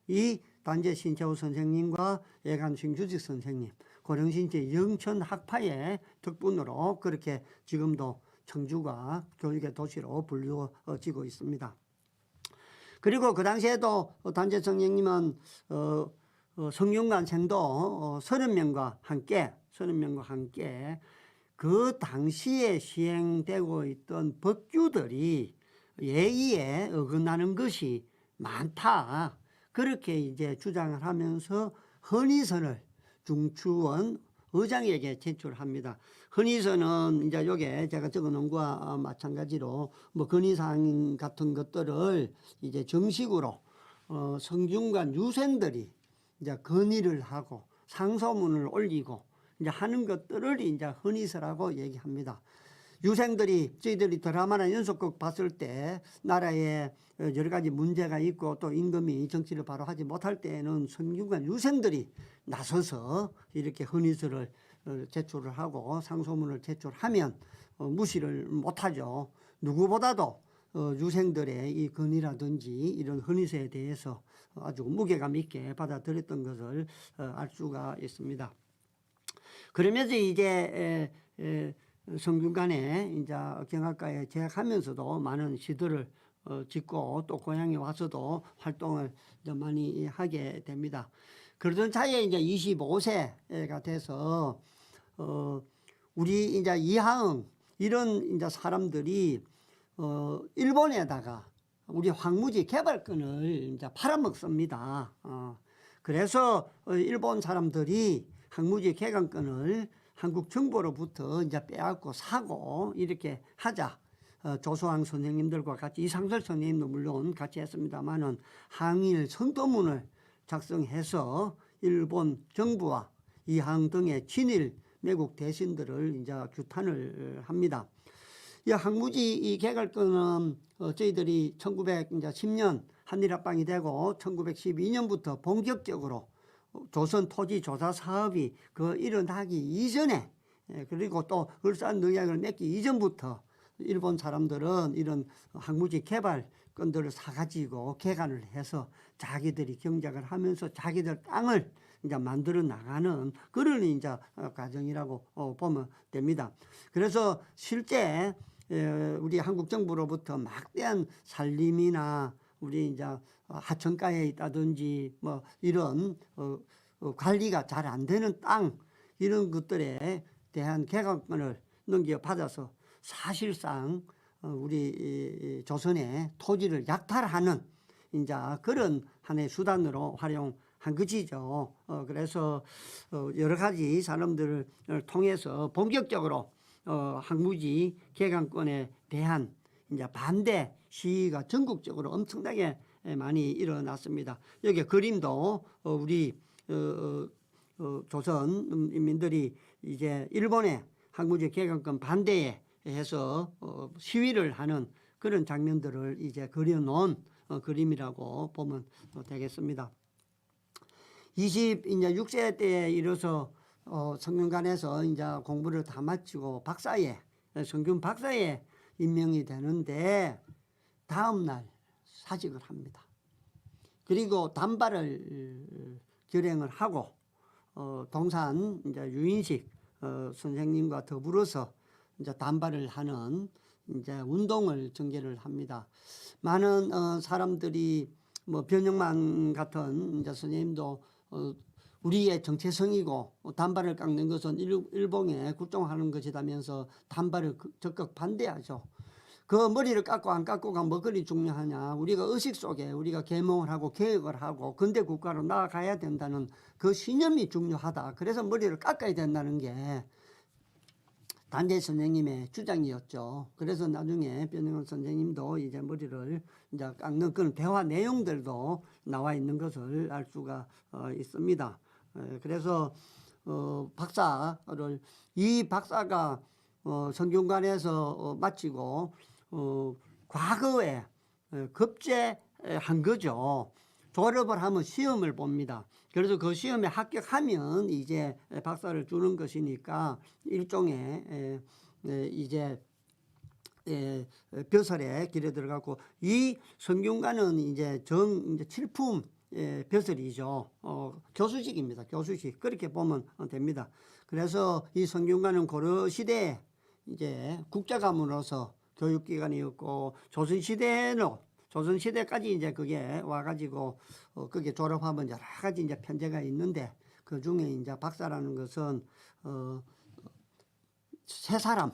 [SPEAKER 1] 이 단재 신채호 선생님과 예감신 주직 선생님, 고령신체 영천 학파의 덕분으로 그렇게 지금도 청주가 교육의 도시로 불려지고 있습니다. 그리고 그 당시에도 단재 선생님은 성균관생도 30명과 함께 그 당시에 시행되고 있던 법규들이 예의에 어긋나는 것이 많다, 그렇게 이제 주장을 하면서 헌의선을 중추원 의장에게 제출합니다. 헌의선은 이제 요게 제가 적어 놓은 거와 마찬가지로 뭐 건의사항 같은 것들을 이제 정식으로 성균관 유생들이 이제 건의를 하고 상소문을 올리고 이제 하는 것들을 이제 헌의서라고 얘기합니다. 유생들이 저희들이 드라마나 연속극 봤을 때 나라에 여러 가지 문제가 있고 또 임금이 정치를 바로 하지 못할 때에는 성균관 유생들이 나서서 이렇게 헌의서를 제출을 하고 상소문을 제출하면 무시를 못하죠. 누구보다도 유생들의 이 건의라든지 이런 헌의서에 대해서 아주 무게감 있게 받아들였던 것을 알 수가 있습니다. 그러면서 이제 성균관에 이제 경학과에 재학하면서도 많은 시들을 짓고 또 고향에 와서도 활동을 많이 하게 됩니다. 그러던 차에 이제 25세가 돼서 우리 이제 이하응 이런 이제 사람들이 일본에다가 우리 황무지 개발권을 이제 팔아먹습니다. 그래서 일본 사람들이 황무지 개간권을 한국 정부로부터 이제 빼앗고 사고 이렇게 하자. 조수왕 선생님들과 같이 이상설 선생님도 물론 같이 했습니다만은 항일 선도문을 작성해서 일본 정부와 이항 등의 친일 매국 대신들을 이제 규탄을 합니다. 이 항무지 이 개갈권은 저희들이 1910년 한일합방이 되고 1912년부터 본격적으로 조선 토지 조사 사업이 일어나기 이전에, 그리고 또 을산 능약을 맺기 이전부터 일본 사람들은 이런 항무지 개발권들을 사가지고 개간을 해서 자기들이 경작을 하면서 자기들 땅을 이제 만들어 나가는 그런 이제 과정이라고 보면 됩니다. 그래서 실제 우리 한국 정부로부터 막대한 산림이나 우리 이제 하천가에 있다든지 뭐 이런 관리가 잘 안 되는 땅 이런 것들에 대한 개간권을 넘겨받아서 사실상 우리 조선의 토지를 약탈하는 이제 그런 하나의 수단으로 활용한 것이죠. 그래서 여러 가지 사람들을 통해서 본격적으로 항무지 개간권에 대한 이제 반대 시위가 전국적으로 엄청나게 많이 일어났습니다. 여기 그림도 우리 조선 인민들이 이제 일본의 항무지 개간권 반대에 해서 시위를 하는 그런 장면들을 이제 그려놓은 그림이라고 보면 되겠습니다. 26세 때에 이르러서 성균관에서 이제 공부를 다 마치고 박사에 성균 박사에 임명이 되는데 다음 날 사직을 합니다. 그리고 단발을 결행을 하고 동산 이제 유인식 선생님과 더불어서 이제 단발을 하는 이제 운동을 전개를 합니다. 많은 사람들이 뭐 변형만 같은 이제 선생님도 우리의 정체성이고 단발을 깎는 것은 일본에 굴종하는 것이라면서 단발을 적극 반대하죠. 그 머리를 깎고 안 깎고가 뭐 그리 중요하냐. 우리가 의식 속에 우리가 계몽을 하고 개혁을 하고 근대 국가로 나아가야 된다는 그 신념이 중요하다. 그래서 머리를 깎아야 된다는 게 단재 선생님의 주장이었죠. 그래서 나중에 변형원 선생님도 이제 머리를 이제 깎는 그런 대화 내용들도 나와 있는 것을 알 수가 있습니다. 그래서 박사를 이 박사가 성균관에서 마치고 과거에 급제한 거죠. 졸업을 하면 시험을 봅니다. 그래서 그 시험에 합격하면 이제 박사를 주는 것이니까 일종의 이제 벼슬의 길에 들어가고 이 성균관은 이제 이제 칠품 벼슬이죠. 교수직입니다. 교수직 그렇게 보면 됩니다. 그래서 이 성균관은 고려 시대에 이제 국자감으로서 교육기관이었고 조선시대까지 이제 그게 와가지고 그게 졸업하면 여러 가지 이제 편제가 있는데 그 중에 이제 박사라는 것은 세 사람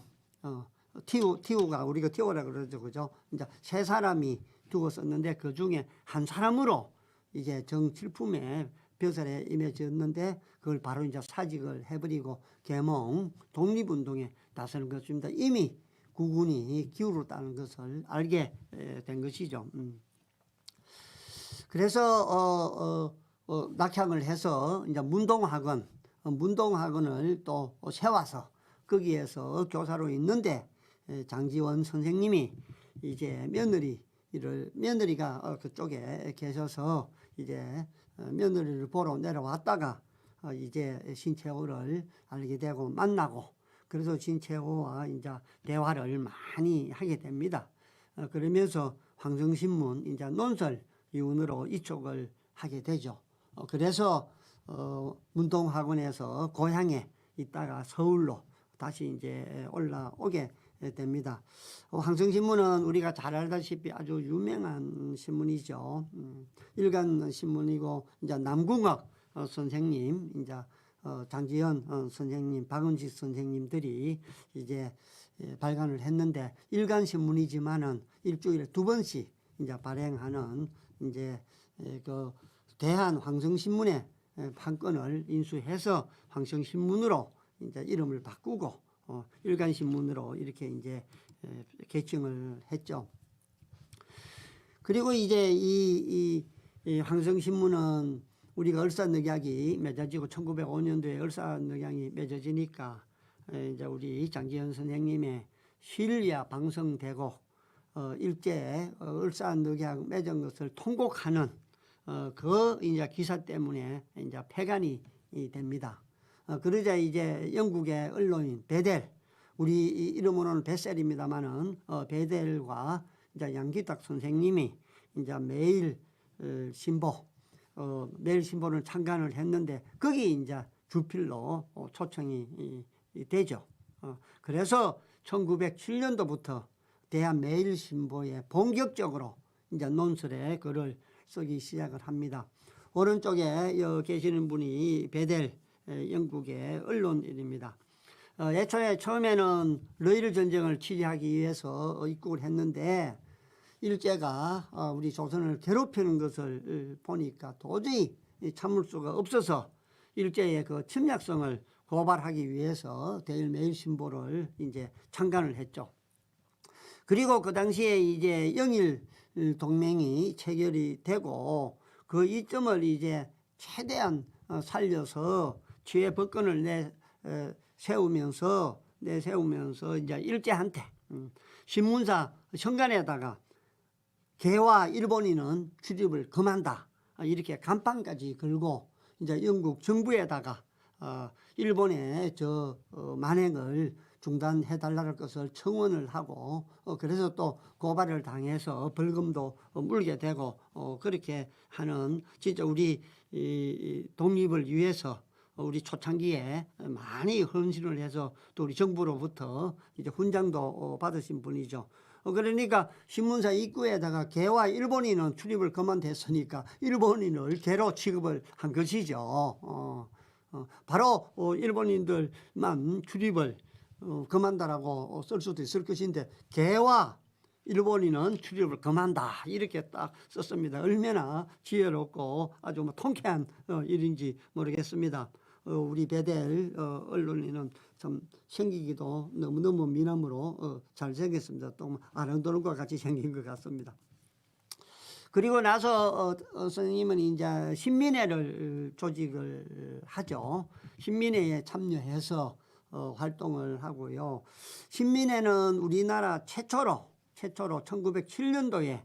[SPEAKER 1] 티우가 우리가 티오라 그러죠, 그죠? 이제 세 사람이 두고 썼는데 그 중에 한 사람으로 이제 정칠품에 벼슬에 임해졌는데 그걸 바로 이제 사직을 해버리고 계몽 독립운동에 나서는 것입니다. 이미 국군이 기울었다는 것을 알게 된 것이죠. 그래서 낙향을 해서 이제 문동학원을 또 세워서 거기에서 교사로 있는데 장지원 선생님이 이제 며느리가 그쪽에 계셔서 이제 며느리를 보러 내려왔다가 이제 신채호를 알게 되고 만나고 그래서 신채호와 이제 대화를 많이 하게 됩니다. 그러면서 황정신문 이제 논설 이윤으로 이촉을 하게 되죠. 그래서 문동학원에서 고향에 있다가 서울로 다시 이제 올라오게 됩니다. 황정신문은 우리가 잘 알다시피 아주 유명한 신문이죠. 일간 신문이고 이제 남궁학 선생님, 이제 장지연 선생님, 박은식 선생님들이 이제 발간을 했는데 일간 신문이지만은 일주일에 2번씩 이제 발행하는 이제 그 대한 황정신문의 판권을 인수해서 황정신문으로 이제 이름을 바꾸고 일간신문으로 이렇게 이제 개칭을 했죠. 그리고 이제 이 황정신문은 우리가 을사늑약이 맺어지고 1905년도에 을사늑약이 맺어지니까 이제 우리 장지현 선생님의 실야 방성되고 일제 을사늑약 맺은 것을 통곡하는 그 이제 기사 때문에 이제 폐간이 됩니다. 그러자 이제 영국의 언론인 베델, 우리 이름으로는 베셀입니다만은 베델과 이제 양기탁 선생님이 이제 매일 신보 매일신보를 창간을 했는데 거기 이제 주필로 초청이 되죠. 그래서 1907년도부터 대한매일신보에 본격적으로 이제 논설의 글을 쓰기 시작을 합니다. 오른쪽에 계시는 분이 베델 영국의 언론인입니다. 애초에 처음에는 러일 전쟁을 치리하기 위해서 입국을 했는데 일제가 우리 조선을 괴롭히는 것을 보니까 도저히 참을 수가 없어서 일제의 그 침략성을 고발하기 위해서 대일매일신보를 이제 창간을 했죠. 그리고 그 당시에 이제 영일 동맹이 체결이 되고 그 이점을 이제 최대한 살려서 치외 법권을 내세우면서 이제 일제한테 신문사 현관에다가 개와 일본인은 출입을 금한다 이렇게 간판까지 걸고 이제 영국 정부에다가 일본의 만행을 중단해달라는 것을 청원을 하고 그래서 또 고발을 당해서 벌금도 물게 되고 그렇게 하는 진짜 우리 독립을 위해서 우리 초창기에 많이 헌신을 해서 또 우리 정부로부터 이제 훈장도 받으신 분이죠. 그러니까 신문사 입구에다가 개와 일본인은 출입을 그만뒀으니까 일본인을 개로 취급을 한 것이죠. 바로 일본인들만 출입을 금한다라고 쓸 수도 있을 것인데 개와 일본인은 출입을 금한다 이렇게 딱 썼습니다. 얼마나 지혜롭고 아주 통쾌한 일인지 모르겠습니다. 우리 베델 언론인은 참 생기기도 너무너무 미남으로 잘생겼습니다. 또 아름다운과 같이 생긴 것 같습니다. 그리고 나서 선생님은 이제 신민회를 조직을 하죠. 신민회에 참여해서 활동을 하고요. 신민회는 우리나라 최초로 1907년도에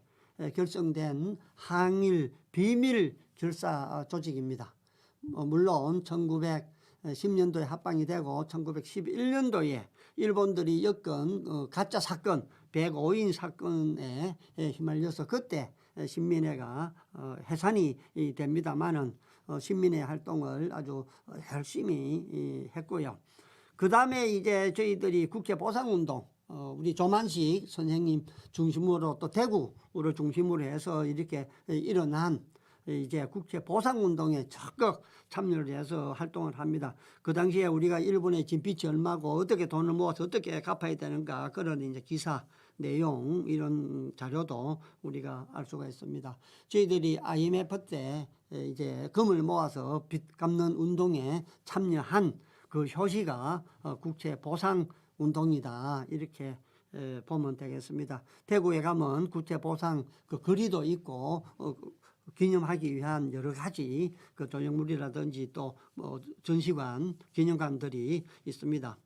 [SPEAKER 1] 결성된 항일 비밀 결사 조직입니다. 물론 1910년도에 합방이 되고 1911년도에 일본들이 엮은 가짜 사건 105인 사건에 휘말려서 그때 신민회가 해산이 됩니다만은 신민회 활동을 아주 열심히 했고요. 그 다음에 이제 저희들이 국회 보상운동 우리 조만식 선생님 중심으로 또 대구를 중심으로 해서 이렇게 일어난 이제 국회 보상운동에 적극 참여를 해서 활동을 합니다. 그 당시에 우리가 일본의 진빚이 얼마고 어떻게 돈을 모아서 어떻게 갚아야 되는가 그런 이제 기사 내용 이런 자료도 우리가 알 수가 있습니다. 저희들이 IMF 때 이제 금을 모아서 빚 갚는 운동에 참여한 그 효시가 국채 보상 운동이다 이렇게 보면 되겠습니다. 대구에 가면 국채 보상 그 거리도 있고 기념하기 위한 여러 가지 그 조형물이라든지 또 전시관, 기념관들이 있습니다.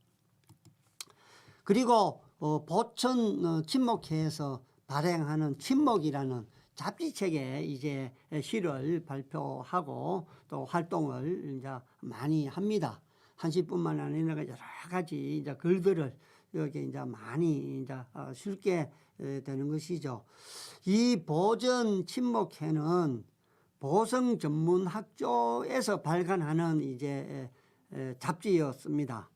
[SPEAKER 1] 그리고 보천 친목회에서 발행하는 친목이라는 잡지책에 이제 시를 발표하고 또 활동을 이제 많이 합니다. 한시뿐만 아니라 여러 가지 이제 글들을 여기 이제 많이 이제 실게 되는 것이죠. 이 보전 친목회는 보성 전문 학교에서 발간하는 이제 잡지였습니다.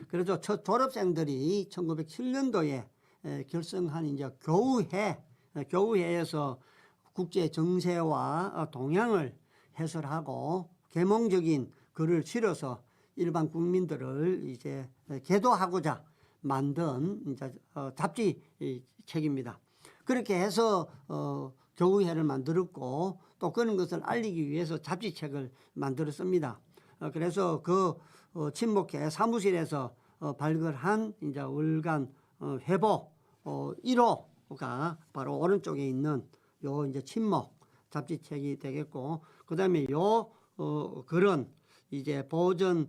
[SPEAKER 1] 그래서 첫 졸업생들이 1907년도에 결성한 이제 교우회에서 국제 정세와 동향을 해설하고 계몽적인 글을 실어서 일반 국민들을 이제 계도하고자 만든 이제 잡지 책입니다. 그렇게 해서 교우회를 만들었고 또 그런 것을 알리기 위해서 잡지책을 만들었습니다. 그래서 그 친목회 사무실에서 발굴한 이제 월간 회보 1호가 바로 오른쪽에 있는 요 이제 친목 잡지책이 되겠고 그다음에 요 글은 이제 보전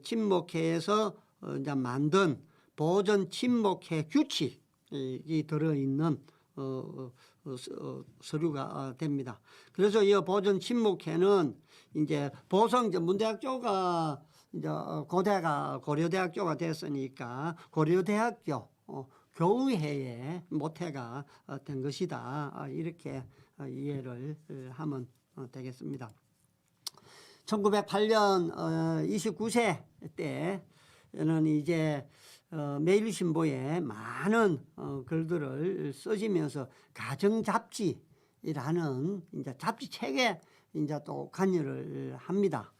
[SPEAKER 1] 친목회에서 이제 만든 보전 친목회 규칙이 들어있는 서류가 됩니다. 그래서 이 보전 친목회는 이제 보성 전문대학교가 이제 고대가 고려대학교가 됐으니까 고려대학교 교우회의 모태가 된 것이다. 이렇게 이해를 하면 되겠습니다. 1908년 29세 때는 이제 매일신보에 많은 글들을 써지면서 가정잡지라는 이제 잡지책에 이제 또 관여를 합니다.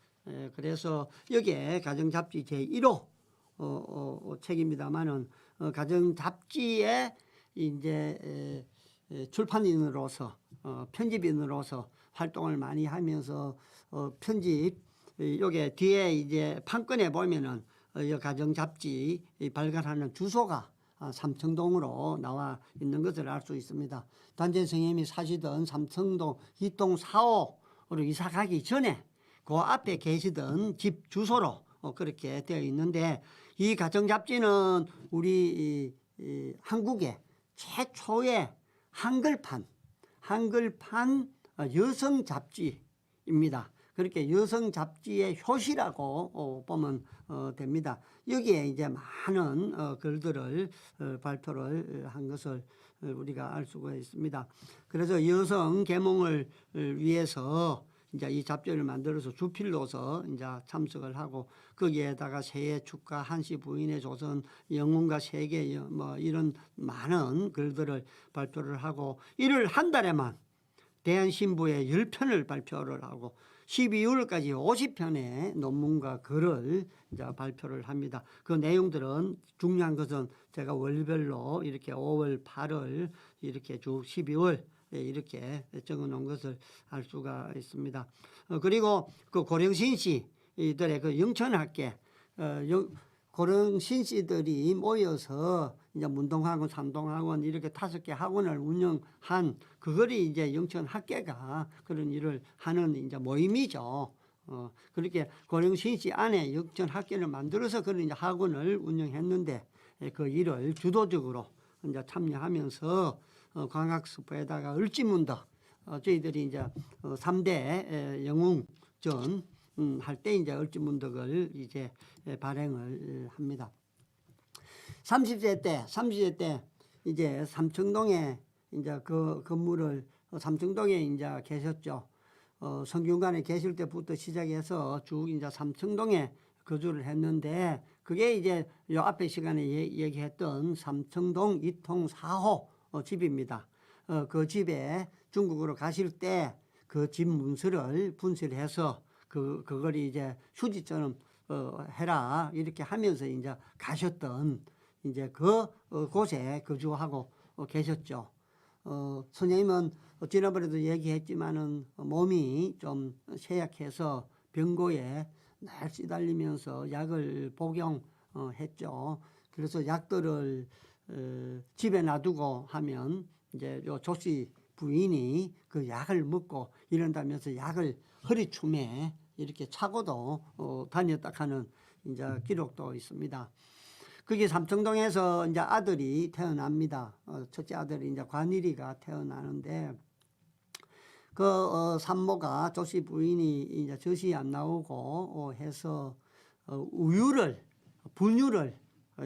[SPEAKER 1] 그래서 여기에 가정잡지 제1호 책입니다만은 가정잡지에 이제 출판인으로서 편집인으로서 활동을 많이 하면서 편집 요게 뒤에 이제 판권에 보면은 가정잡지 발간하는 주소가 삼청동으로 나와 있는 것을 알 수 있습니다. 단재 선생님이 사시던 삼청동 2동 4호로 이사 가기 전에 그 앞에 계시던 집 주소로 그렇게 되어 있는데, 이 가정잡지는 우리 한국의 최초의 한글판 여성 잡지입니다. 그렇게 여성 잡지의 효시라고 보면 됩니다. 여기에 이제 많은 글들을 발표를 한 것을 우리가 알 수가 있습니다. 그래서 여성 계몽을 위해서 이제 이 잡지를 만들어서 주필로서 이제 참석을 하고, 거기에다가 새해 축가, 한시 부인의 조선, 영웅과 세계 뭐 이런 많은 글들을 발표를 하고, 이를 한 달에만 대한신보에 10편을 발표를 하고 12월까지 50편의 논문과 글을 이제 발표를 합니다. 그 내용들은 중요한 것은 제가 월별로 이렇게 5월, 8월 이렇게 쭉 12월 이렇게 적어 놓은 것을 알 수가 있습니다. 그리고 그 고령신 씨들의 그 영천학계, 고령신 씨들이 모여서 이제 문동학원, 삼동학원 이렇게 5개 학원을 운영한 그거리 이제 영천학계가 그런 일을 하는 이제 모임이죠. 그렇게 고령신 씨 안에 영천학계를 만들어서 그런 이제 학원을 운영했는데, 그 일을 주도적으로 이제 참여하면서 광학스포에다가 을지문덕 저희들이 이제 3대 영웅전 할 때 이제 을지문덕을 이제 발행을 합니다. 30세 때 이제 삼청동에 이제 그 건물을 삼청동에 이제 계셨죠. 성균관에 계실 때부터 시작해서 쭉 이제 삼청동에 거주를 했는데, 그게 이제 요 앞에 시간에 얘기했던 삼청동 2통 4호 집입니다. 그 집에 중국으로 가실 때 그 집 문서를 분실해서 그걸 이제 휴지처럼 해라 이렇게 하면서 이제 가셨던 이제 그 곳에 거주하고 계셨죠. 선생님은 지난번에도 얘기했지만은 몸이 좀 쇠약해서 병고에 날 시달리면서 약을 복용했죠. 그래서 약들을 집에 놔두고 하면 이제 요 조씨 부인이 그 약을 먹고 이런다면서 약을 허리춤에 이렇게 차고도 다녔다 하는 이제 기록도 있습니다. 그게 삼청동에서 이제 아들이 태어납니다. 첫째 아들이 이제 관일이가 태어나는데, 그 산모가 조씨 부인이 이제 젖이 안 나오고 해서 분유를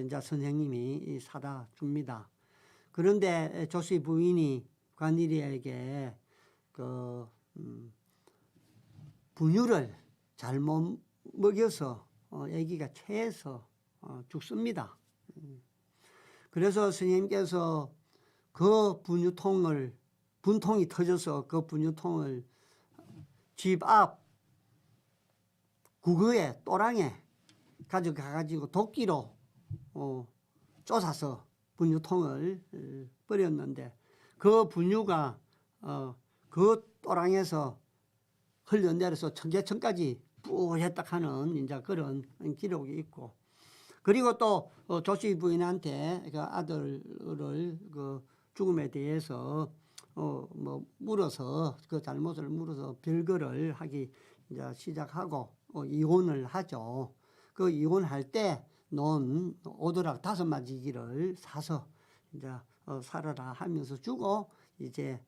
[SPEAKER 1] 이제 선생님이 사다 줍니다. 그런데 조씨 부인이 관일이에게 그 분유를 잘못 먹여서 아기가 체해서 죽습니다. 그래서 스님께서 그 분통이 터져서 그 분유통을 집 앞 구거에 또랑에 가져가가지고 도끼로 쫓아서 분유통을 버렸는데, 그 분유가 그 또랑에서 흘러내려서 청계천까지 뿌했다 하는 이제 그런 기록이 있고, 그리고 또 조씨 부인한테 그 아들을 그 죽음에 대해서 뭐 물어서 그 잘못을 물어서 별거를 하기 이제 시작하고 이혼을 하죠. 그 이혼할 때 논 오도락 5마디기를 사서 이제 살아라 하면서 주고 이제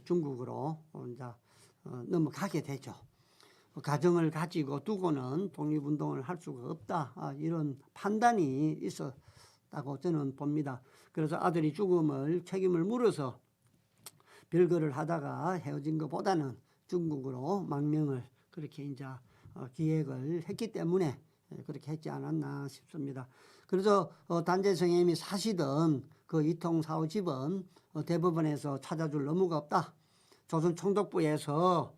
[SPEAKER 1] 중국으로 이제 넘어가게 되죠. 가정을 가지고 두고는 독립운동을 할 수가 없다, 이런 판단이 있었다고 저는 봅니다. 그래서 아들이 책임을 물어서 별거를 하다가 헤어진 것보다는 중국으로 망명을 그렇게 이제 기획을 했기 때문에 그렇게 했지 않았나 싶습니다. 그래서 단재 선생님이 사시던 그 이통사후집은 대법원에서 찾아줄 의무가 없다. 조선총독부에서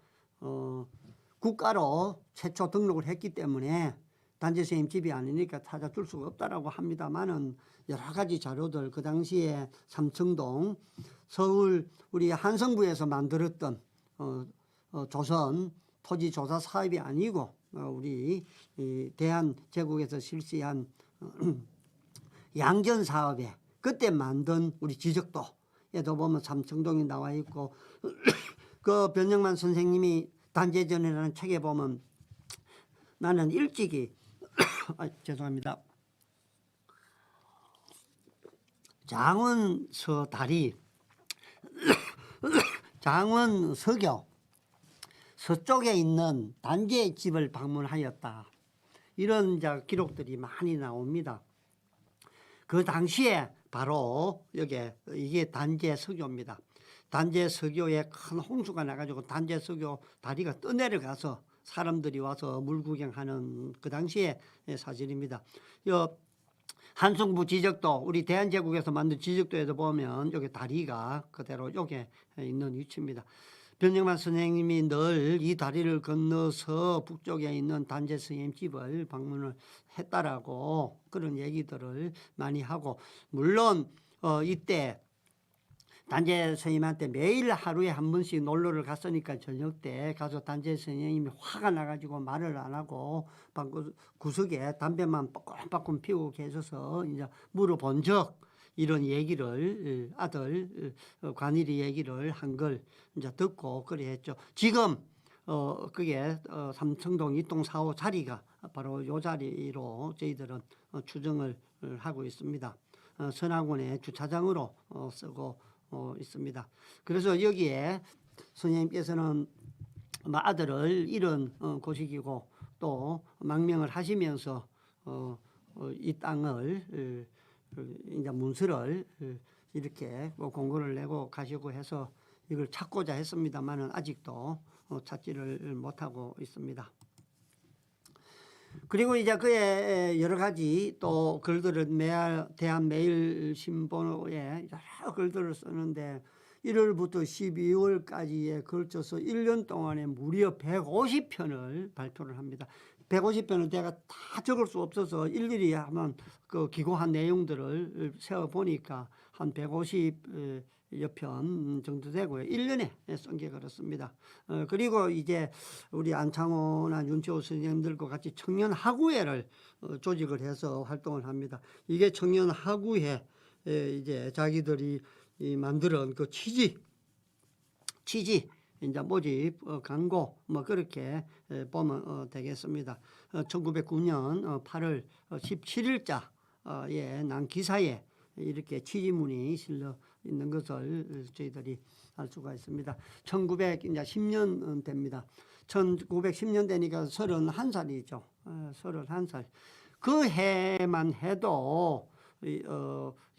[SPEAKER 1] 국가로 최초 등록을 했기 때문에 단재 선생님 집이 아니니까 찾아줄 수가 없다라고 합니다만은 여러 가지 자료들 그 당시에 삼청동 서울 우리 한성부에서 만들었던 조선 토지 조사 사업이 아니고 우리 대한제국에서 실시한 양전 사업에 그때 만든 우리 지적도에도 보면 삼청동이 나와 있고 그 변영만 선생님이 단재전이라는 책에 보면 나는 일찍이 죄송합니다. 장원서다리 장원서교 서쪽에 있는 단재의 집을 방문하였다. 이런 기록들이 많이 나옵니다. 그 당시에 바로 이게 단재서교입니다. 단재서교에 큰 홍수가 나가지고 단재서교 다리가 떠내려가서 사람들이 와서 물 구경하는 그 당시의 사실입니다. 한성부 지적도 우리 대한제국에서 만든 지적도에도 보면 여기 다리가 그대로 여기 있는 위치입니다. 변영만 선생님이 늘 이 다리를 건너서 북쪽에 있는 단재 선생님 집을 방문을 했다라고 그런 얘기들을 많이 하고 물론 이때 단재 선생님한테 매일 하루에 한 번씩 놀러를 갔으니까 저녁 때 가서 단재 선생님이 화가 나가지고 말을 안 하고 구석에 담배만 빠꿈빠꿈 피우고 계셔서 이제 물어본 적 이런 얘기를 아들 관일이 얘기를 한 걸 이제 듣고 그래 했죠. 지금 그게 삼청동 이동 4호 자리가 바로 요 자리로 저희들은 추정을 하고 있습니다. 선화군의 주차장으로 쓰고 있습니다. 그래서 여기에 선생님께서는 아들을 잃은 곳이고 또 망명을 하시면서 이 땅을 이제 문서를 이렇게 공고를 내고 가시고 해서 이걸 찾고자 했습니다만은 아직도 찾지를 못하고 있습니다. 그리고 이제 그의 여러 가지 또 글들을 대한매일신보에 여러 글들을 쓰는데 1월부터 12월까지에 걸쳐서 1년 동안에 무려 150편을 발표를 합니다. 150편을 내가 다 적을 수 없어서 일일이 한번 그 기고한 내용들을 세어보니까 한 150여 편 정도 되고요. 1년에 쓴 게 그렇습니다. 그리고 이제 우리 안창호나 윤치호 선생님들과 같이 청년학우회를 조직을 해서 활동을 합니다. 이게 청년학우회 이제 자기들이 만드는 그 취지 이제 모집 광고 뭐 그렇게 보면 되겠습니다. 1909년 8월 17일자에 난 기사에 이렇게 취지문이 실려 있는 것을 저희들이 알 수가 있습니다. 1910년 됩니다. 1910년 되니까 31살이죠. 31살. 그 해만 해도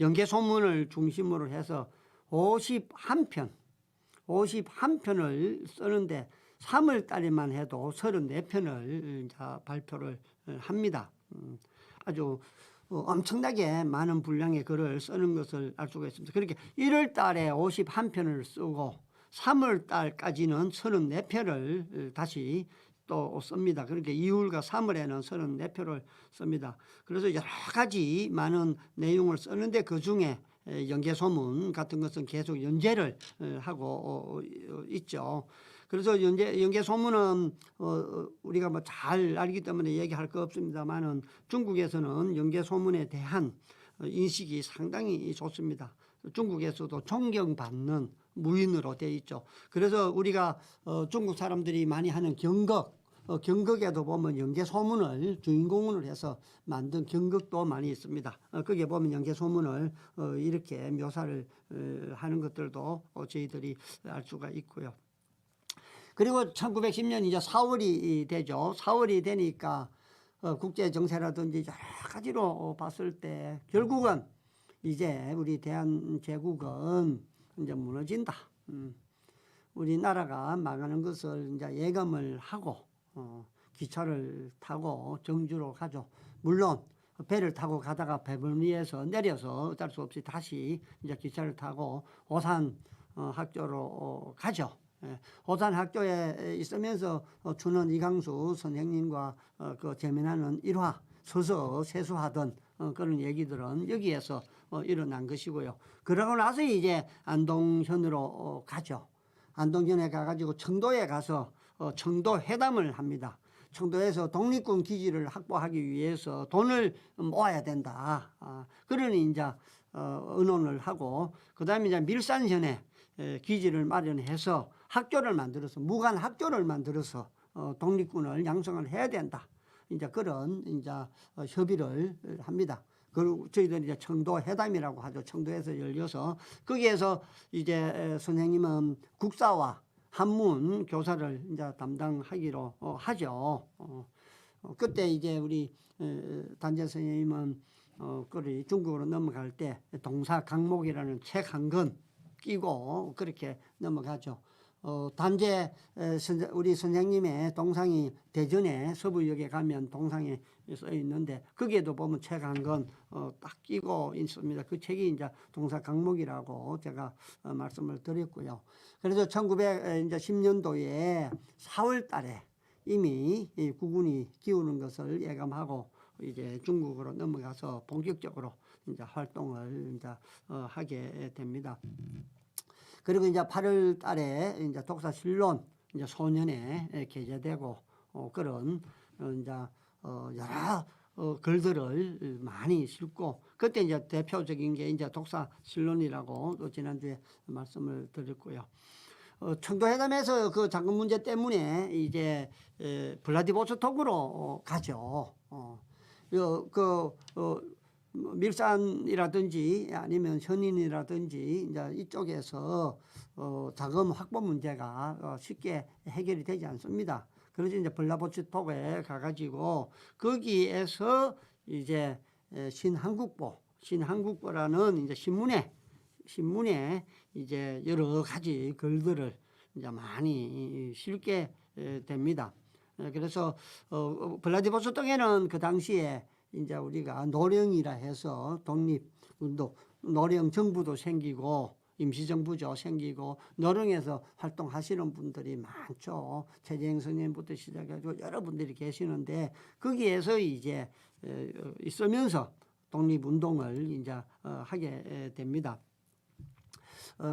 [SPEAKER 1] 연개소문을 중심으로 해서 51편을 쓰는데 3월 달에만 해도 34편을 발표를 합니다. 아주 엄청나게 많은 분량의 글을 쓰는 것을 알 수가 있습니다. 그렇게 1월 달에 51편을 쓰고 3월 달까지는 34편을 다시 또 씁니다. 그렇게 2월과 3월에는 34표를 씁니다. 그래서 여러 가지 많은 내용을 쓰는데 그중에 연개소문 같은 것은 계속 연재를 하고 있죠. 그래서 연개소문은 우리가 뭐 잘 알기 때문에 얘기할 거 없습니다만은 중국에서는 연개소문에 대한 인식이 상당히 좋습니다. 중국에서도 존경받는 무인으로 되어 있죠. 그래서 우리가 중국 사람들이 많이 하는 경극에도 보면 연개소문을 주인공으로 해서 만든 경극도 많이 있습니다. 거기에 보면 연개소문을 이렇게 묘사를 하는 것들도 저희들이 알 수가 있고요. 그리고 1910년 이제 4월이 되죠. 4월이 되니까 국제 정세라든지 여러 가지로 봤을 때 결국은 이제 우리 대한제국은 이제 무너진다. 우리나라가 망하는 것을 이제 예감을 하고 기차를 타고 정주로 가죠. 물론 배를 타고 가다가 배멀미에서 내려서 어쩔 수 없이 다시 이제 기차를 타고 오산 학교로 가죠. 예, 오산 학교에 있으면서 추는 이강수 선생님과 그 재미나는 일화 서서 세수하던 그런 얘기들은 여기에서 일어난 것이고요. 그러고 나서 이제 안동현으로 가죠. 안동현에 가가지고 청도에 가서 청도 회담을 합니다. 청도에서 독립군 기지를 확보하기 위해서 돈을 모아야 된다. 그러니 이제 의논을 하고 그다음에 이제 밀산현에 기지를 마련해서 학교를 만들어서 무관 학교를 만들어서 독립군을 양성을 해야 된다. 이제 그런 이제 협의를 합니다. 그리고 저희들이 이제 청도 회담이라고 하죠. 청도에서 열려서 거기에서 이제 선생님은 국사와 한문 교사를 이제 담당하기로 하죠. 그때 이제 우리 단재 선생님은 그리 중국으로 넘어갈 때 동사 강목이라는 책 한 권 끼고 그렇게 넘어가죠. 단재 우리 선생님의 동상이 대전에 서부역에 가면 동상에 써 있는데 거기에도 보면 책 한 권 딱 끼고 있습니다. 그 책이 이제 동사 강목이라고 제가 말씀을 드렸고요. 그래서 1910년도에 4월 달에 이미 국군이 기우는 것을 예감하고 이제 중국으로 넘어가서 본격적으로 이제 활동을 이제 하게 됩니다. 그리고 이제 8월 달에 이제 독사실론 이제 소년에 게재되고 그런 이제 여러 글들을 많이 읽고 그때 이제 대표적인 게 이제 독사실론이라고 또 지난주에 말씀을 드렸고요. 청도회담에서 그 자금 문제 때문에 이제 블라디보스톡으로 가죠. 밀산이라든지 아니면 현인이라든지 이제 이쪽에서 자금 확보 문제가 쉽게 해결이 되지 않습니다. 그래서 이제 블라디보스톡에 가가지고 거기에서 이제 신한국보라는 이제 신문에 이제 여러 가지 글들을 이제 많이 실게 됩니다. 그래서 블라디보스톡에는 그 당시에 이제 우리가 노령이라 해서 독립운동, 노령 정부도 생기고 임시정부죠 생기고 노령에서 활동하시는 분들이 많죠. 최재형 선생님부터 시작해가지고 여러분들이 계시는데 거기에서 이제 있으면서 독립운동을 이제 하게 됩니다.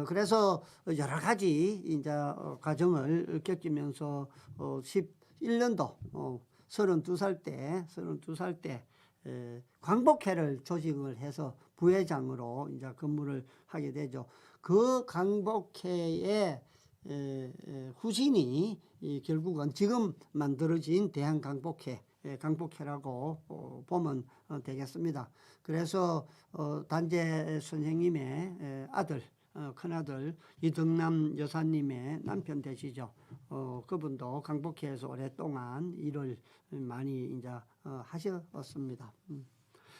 [SPEAKER 1] 그래서 여러 가지 이제 과정을 겪으면서 11년도 32살 때 광복회를 조직을 해서 부회장으로 이제 근무를 하게 되죠. 그 광복회의 후신이 결국은 지금 만들어진 대한광복회, 광복회라고 보면 되겠습니다. 그래서 단재 선생님의 아들, 큰아들 이덕남 여사님의 남편 되시죠. 그분도 광복회에서 오랫동안 일을 많이 이제 하셨습니다.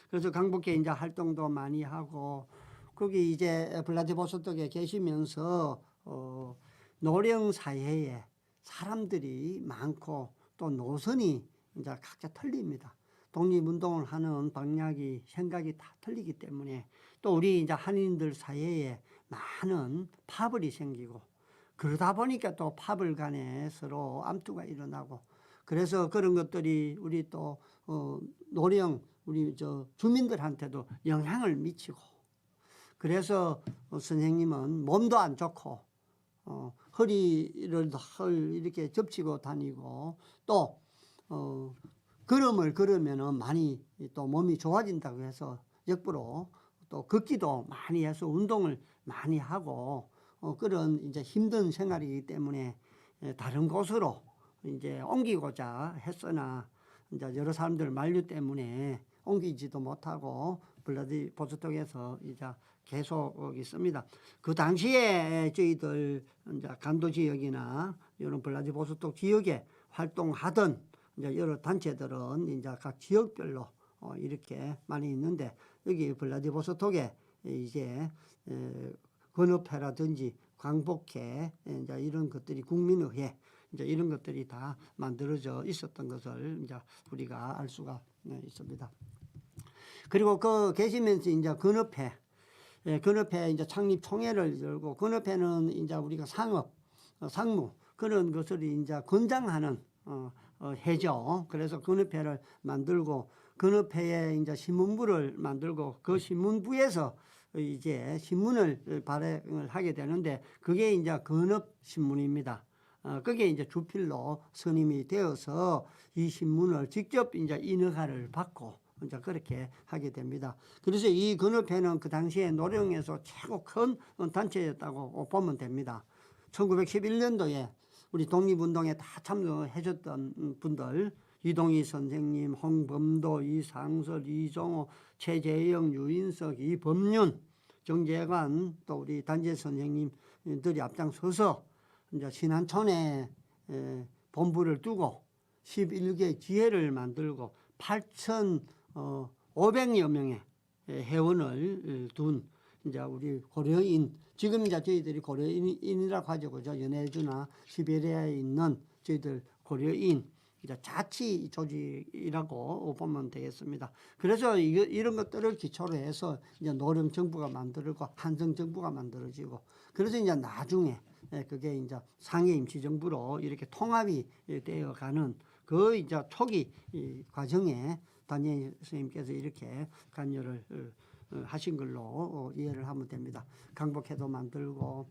[SPEAKER 1] 그래서 광복회 이제 활동도 많이 하고 거기 이제 블라디보스톡에 계시면서 노령 사회에 사람들이 많고 또 노선이 이제 각자 틀립니다. 독립운동을 하는 방향이 생각이 다 틀리기 때문에 또 우리 이제 한인들 사이에 많은 파벌이 생기고 그러다 보니까 또 파벌 간에 서로 암투가 일어나고 그래서 그런 것들이 우리 또 노령 우리 저 주민들한테도 영향을 미치고 그래서 선생님은 몸도 안 좋고 허리를 이렇게 접치고 다니고 또 걸음을 걸으면은 많이 또 몸이 좋아진다고 해서 역부로 또 걷기도 많이 해서 운동을 많이 하고 그런 이제 힘든 생활이기 때문에 다른 곳으로 이제 옮기고자 했으나 이제 여러 사람들 만류 때문에 옮기지도 못하고 블라디보스톡에서 이제 계속 있습니다. 그 당시에 저희들 이제 간도 지역이나 이런 블라디보스톡 지역에 활동하던 이제 여러 단체들은 이제 각 지역별로 이렇게 많이 있는데 여기 블라디보스톡에 이제 건업회라든지 광복회, 이제 이런 것들이 국민의회, 이제 이런 것들이 다 만들어져 있었던 것을 이제 우리가 알 수가 있습니다. 그리고 그 계시면서 이제 근업회, 근업회 이제 창립 총회를 열고, 근업회는 이제 우리가 상업, 상무 그런 것을 이제 권장하는 해죠. 그래서 근업회를 만들고, 근업회에 이제 신문부를 만들고, 그 신문부에서 이제 신문을 발행을 하게 되는데, 그게 이제 근업신문입니다. 그게 이제 주필로 선임이 되어서 이 신문을 직접 이제 인허가를 받고 이제 그렇게 하게 됩니다. 그래서 이 근업회는 그 당시에 노령에서 최고 큰 단체였다고 보면 됩니다. 1911년도에 우리 독립운동에 다 참여해 줬던 분들, 이동희 선생님, 홍범도, 이상설, 이종호, 최재영, 유인석, 이범윤, 정재관, 또 우리 단재 선생님들이 앞장서서 이제 신안촌에 본부를 두고 11개 지회를 만들고 8,500여 명의 회원을 둔 이제 우리 고려인, 지금 이제 저희들이 고려인이라고 하죠. 그죠? 연해주나 시베리아에 있는 저희들 고려인 이제 자치 조직이라고 보면 되겠습니다. 그래서 이런 것들을 기초로 해서 이제 노령 정부가 만들고 한성 정부가 만들어지고, 그래서 이제 나중에 그게 이제 상해 임시정부로 이렇게 통합이 되어가는 그 이제 초기 과정에 단예 선생님께서 이렇게 관여를 하신 걸로 이해를 하면 됩니다. 강복회도 만들고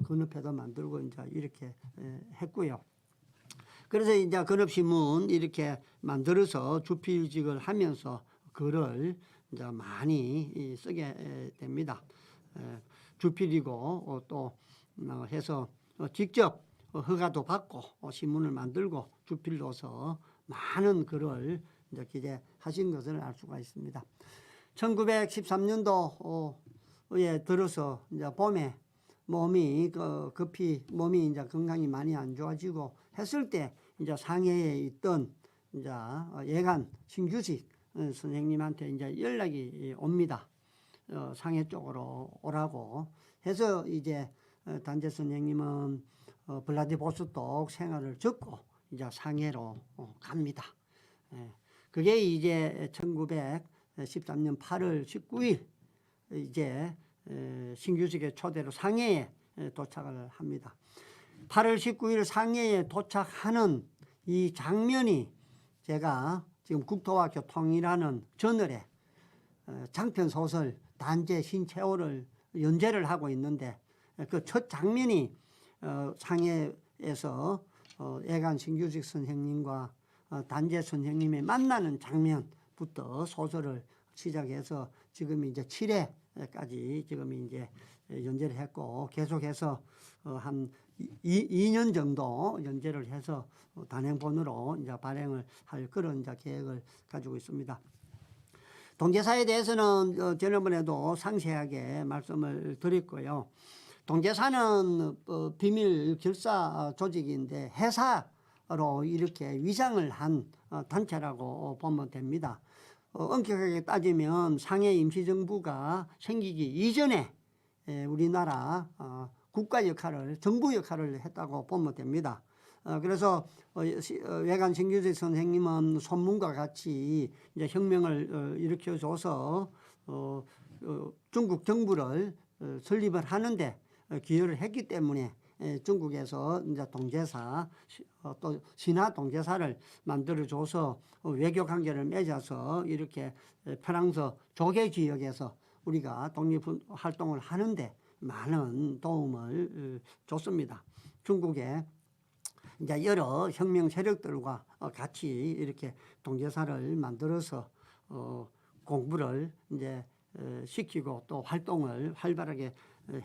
[SPEAKER 1] 근업회도 만들고 이제 이렇게 했고요. 그래서 이제 근업신문 이렇게 만들어서 주필직을 하면서 글을 이제 많이 쓰게 됩니다. 주필이고 또 해서 직접 허가도 받고 신문을 만들고 주필로서 많은 글을 이제 기재하신 것을 알 수가 있습니다. 1913년도에 들어서 이제 봄에 몸이 급히 몸이 이제 건강이 많이 안 좋아지고 했을 때 이제 상해에 있던 이제 예간 신규식 선생님한테 이제 연락이 옵니다. 상해 쪽으로 오라고 해서 이제 단재 선생님은 블라디보스톡 생활을 접고 이제 상해로 갑니다. 그게 이제 1913년 8월 19일 이제 신규식의 초대로 상해에 도착을 합니다. 8월 19일 상해에 도착하는 이 장면이 제가 지금 국토와 교통이라는 저널에 장편 소설 단재 신체호를 연재를 하고 있는데, 그 첫 장면이 상해에서 예간 신규식 선생님과 단재 선생님이 만나는 장면부터 소설을 시작해서 지금 이제 7회까지 지금 이제 연재를 했고, 계속해서 한 2년 정도 연재를 해서 단행본으로 이제 발행을 할 그런 이제 계획을 가지고 있습니다. 동제사에 대해서는 지난번에도 상세하게 말씀을 드렸고요. 동제사는 비밀 결사 조직인데 회사로 이렇게 위장을 한 단체라고 보면 됩니다. 엄격하게 따지면 상해 임시정부가 생기기 이전에 우리나라 국가 역할을, 정부 역할을 했다고 보면 됩니다. 그래서 예간 신규식 선생님은 손문과 같이 이제 혁명을 일으켜줘서 중국 정부를 설립을 하는데 기여를 했기 때문에 중국에서 이제 동제사 또 신화 동제사를 만들어줘서 외교 관계를 맺어서 이렇게 프랑스 조개 지역에서 우리가 독립 활동을 하는데 많은 도움을 줬습니다. 중국에 이제 여러 혁명 세력들과 같이 이렇게 동제사를 만들어서 공부를 이제 시키고 또 활동을 활발하게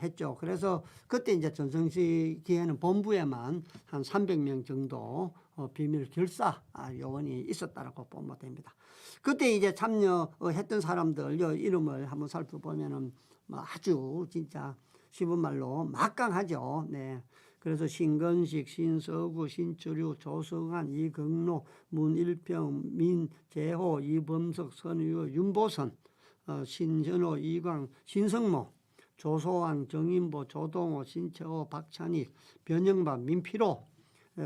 [SPEAKER 1] 했죠. 그래서 그때 이제 전성시기에는 본부에만 한 300명 정도 비밀 결사 요원이 있었다라고 보면 됩니다. 그때 이제 참여했던 사람들 이름을 한번 살펴보면은 아주 진짜 쉬운 말로 막강하죠. 네. 그래서 신건식, 신서구, 신철유, 조성한, 이경로, 문일평, 민재호, 이범석, 선의호, 윤보선, 신현호, 이광, 신성모, 조소왕, 정인보, 조동호, 신채호, 박찬익, 변영박, 민필호,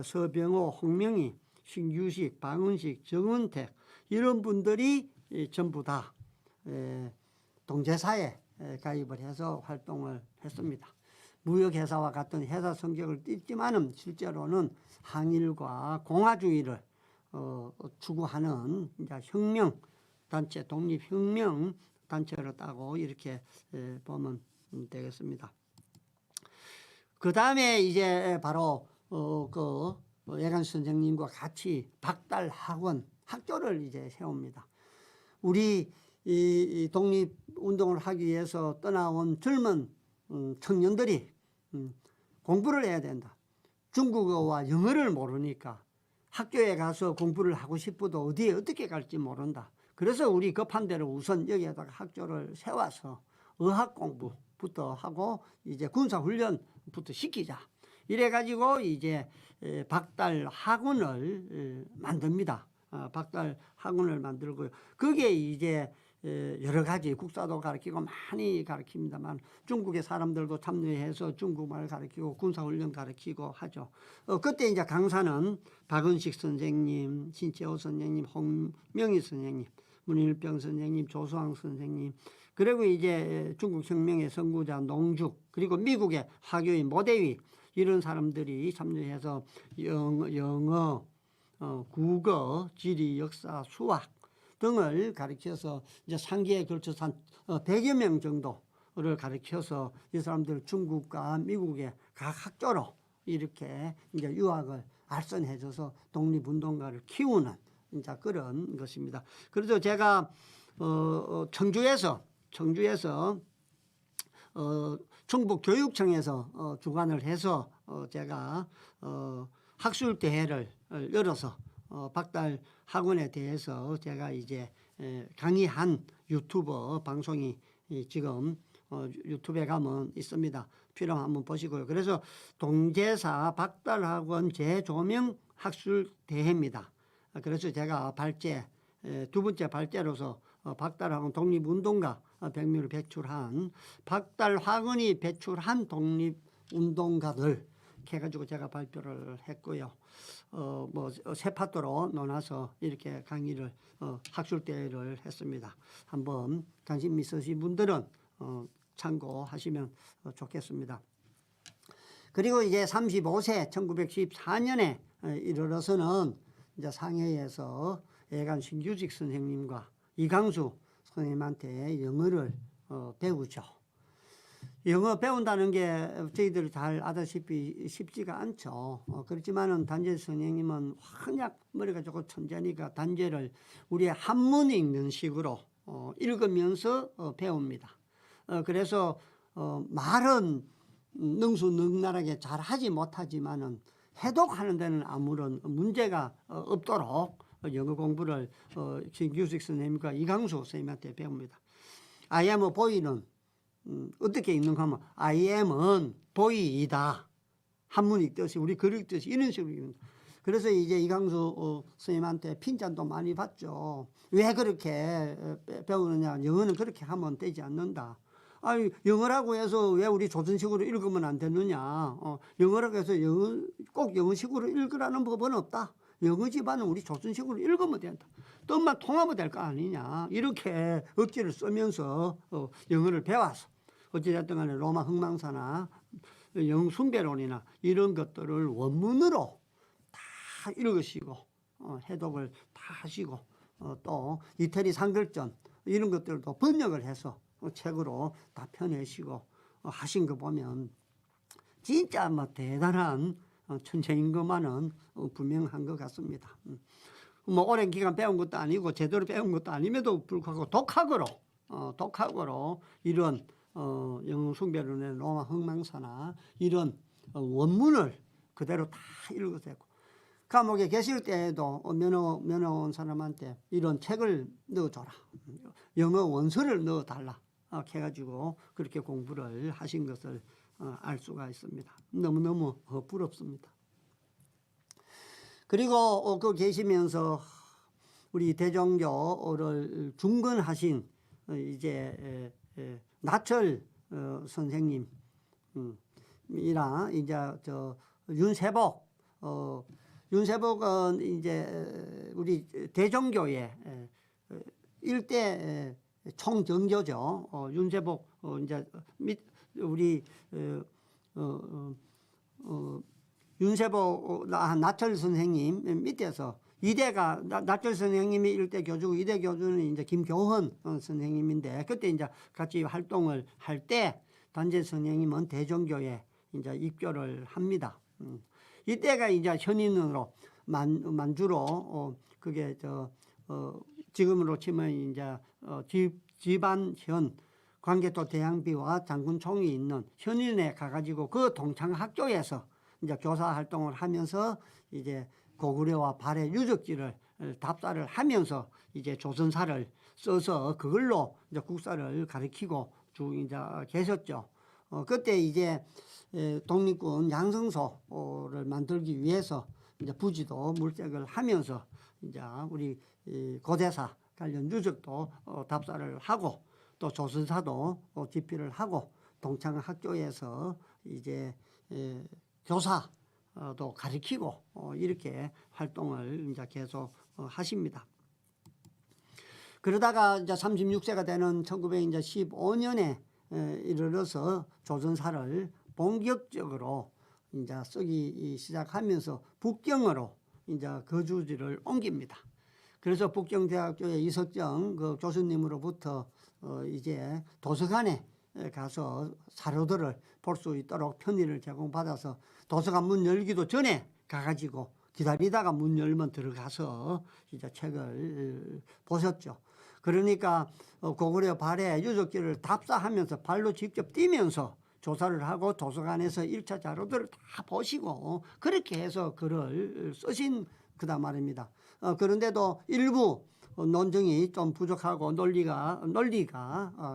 [SPEAKER 1] 서병호, 홍명희, 신규식, 방은식, 정은택 이런 분들이 전부 다 동제사에 가입을 해서 활동을 했습니다. 무역회사와 같은 회사 성격을 띠지만은 실제로는 항일과 공화주의를 추구하는 이제 혁명 단체, 독립혁명 단체였다고 이렇게 보면 되겠습니다. 그 다음에 이제 바로 그 예간 선생님과 같이 박달 학원 학교를 이제 세웁니다. 우리 이 독립 운동을 하기 위해서 떠나온 젊은 청년들이 공부를 해야 된다. 중국어와 영어를 모르니까 학교에 가서 공부를 하고 싶어도 어디에 어떻게 갈지 모른다. 그래서 우리 급한 대로 우선 여기에다가 학교를 세워서 어학 공부부터 하고 이제 군사 훈련부터 시키자. 이래 가지고 이제 박달 학원을 만듭니다. 박달 학원을 만들고요. 그게 이제 여러 가지 국사도 가르치고 많이 가르칩니다만 중국의 사람들도 참여해서 중국말 가르치고 군사훈련 가르치고 하죠. 그때 이제 강사는 박은식 선생님, 신채호 선생님, 홍명희 선생님, 문일병 선생님, 조수왕 선생님, 그리고 이제 중국 혁명의 선구자 농죽, 그리고 미국의 화교인 모대위 이런 사람들이 참여해서 영어, 국어, 지리, 역사, 수학 등을 가르쳐서 이제 3기에 걸쳐서 한 100여 명 정도를 가르쳐서 이 사람들 중국과 미국의 각 학교로 이렇게 이제 유학을 알선해줘서 독립운동가를 키우는 이제 그런 것입니다. 그래서 제가 청주에서 충북교육청에서 주관을 해서 제가 학술 대회를 열어서 박달 학원에 대해서 제가 이제 강의한 유튜버 방송이 지금 유튜브에 가면 있습니다. 필요하면 한번 보시고요. 그래서 동제사 박달 학원 재조명 학술 대회입니다. 그래서 제가 발제 두 번째 발제로서 박달 학원 독립운동가 100명을 배출한 박달 학원이 배출한 독립운동가들 해가지고 제가 발표를 했고요. 뭐 세 파트로 나눠서 이렇게 강의를 학술대회를 했습니다. 한번 관심 있으신 분들은 참고하시면 좋겠습니다. 그리고 이제 35세 1914년에 이르러서는 이제 상해에서 예간 신규직 선생님과 이강수 선생님한테 영어를 배우죠. 영어 배운다는 게 저희들 잘 아다시피 쉽지가 않죠. 그렇지만은 단재 선생님은 확 머리가 조금 천재니까 단재를 우리의 한문 읽는 식으로 읽으면서 배웁니다. 그래서 말은 능수능란하게 잘 하지 못하지만은 해독하는 데는 아무런 문제가 없도록 영어 공부를 신규식 선생님과 이강수 선생님한테 배웁니다. I am a boy는 어떻게 읽는가 하면 I am은 boy이다. 한문 읽듯이 우리 글 읽듯이 이런 식으로 읽는다. 그래서 이제 이강수 선생님한테 핀잔도 많이 받죠. 왜 그렇게 배우느냐. 영어는 그렇게 하면 되지 않는다. 아니 영어라고 해서 왜 우리 조선식으로 읽으면 안 되느냐. 영어라고 해서 꼭 영어식으로 읽으라는 법은 없다. 영어 집안은 우리 조선식으로 읽으면 된다. 뜻만 통하면 될 거 아니냐. 이렇게 억지를 쓰면서 영어를 배워서 어찌됐든 간에 로마 흥망사나 영숭배론이나 이런 것들을 원문으로 다 읽으시고 해독을 다 하시고 또 이태리 상글전 이런 것들도 번역을 해서 책으로 다 펴내시고 하신 거 보면 진짜 뭐 대단한 천재인 것만은 분명한 것 같습니다. 뭐 오랜 기간 배운 것도 아니고 제대로 배운 것도 아님에도 불구하고 독학으로 이런 영숭배론의 로마 흥망사나 이런 원문을 그대로 다 읽어도 되고 감옥에 계실 때에도 면허 온 사람한테 이런 책을 넣어줘라. 영어 원서를 넣어달라. 해가지고 그렇게 공부를 하신 것을 알 수가 있습니다. 너무너무 부럽습니다. 그리고 그 계시면서 우리 대종교를 중건하신 이제 나철 선생님 이랑 이제 저 윤세복 윤세복은 이제 우리 대종교의 일대 총정교죠. 윤세복 이제 우리 윤세복 나철 선생님 밑에서 이대가 나철 선생님이 일대 교주고 이대 교주는 이제 김교헌 선생님인데 그때 이제 같이 활동을 할 때 단재 선생님은 대종교에 이제 입교를 합니다. 이때가 이제 현인으로 만주로 그게 지금으로 치면 이제 집안현 광개토 대항비와 장군총이 있는 현인에 가가지고 그 동창학교에서 이제 교사 활동을 하면서 이제 고구려와 발해 유적지를 답사를 하면서 이제 조선사를 써서 그걸로 이제 국사를 가르치고 쭉 이제 계셨죠. 그때 이제 독립군 양성소를 만들기 위해서 이제 부지도 물색을 하면서 이제 우리 고대사 관련 유적도 답사를 하고 또 조선사도 집필을 하고 동창학교에서 이제 교사도 가르치고 이렇게 활동을 이제 계속 하십니다. 그러다가 이제 36세가 되는 1915년에 이르러서 조선사를 본격적으로 이제 쓰기 시작하면서 북경으로 이제 거주지를 옮깁니다. 그래서 북경대학교의 이석정 그 교수님으로부터 이제 도서관에 가서 사료들을 볼 수 있도록 편의를 제공받아서 도서관 문 열기도 전에 가가지고 기다리다가 문 열면 들어가서 이제 책을 보셨죠. 그러니까 고구려 발해 유적지를 답사하면서 발로 직접 뛰면서 조사를 하고 도서관에서 1차 자료들을 다 보시고 그렇게 해서 글을 쓰신 그다 말입니다. 그런데도 일부 논증이 좀 부족하고 논리가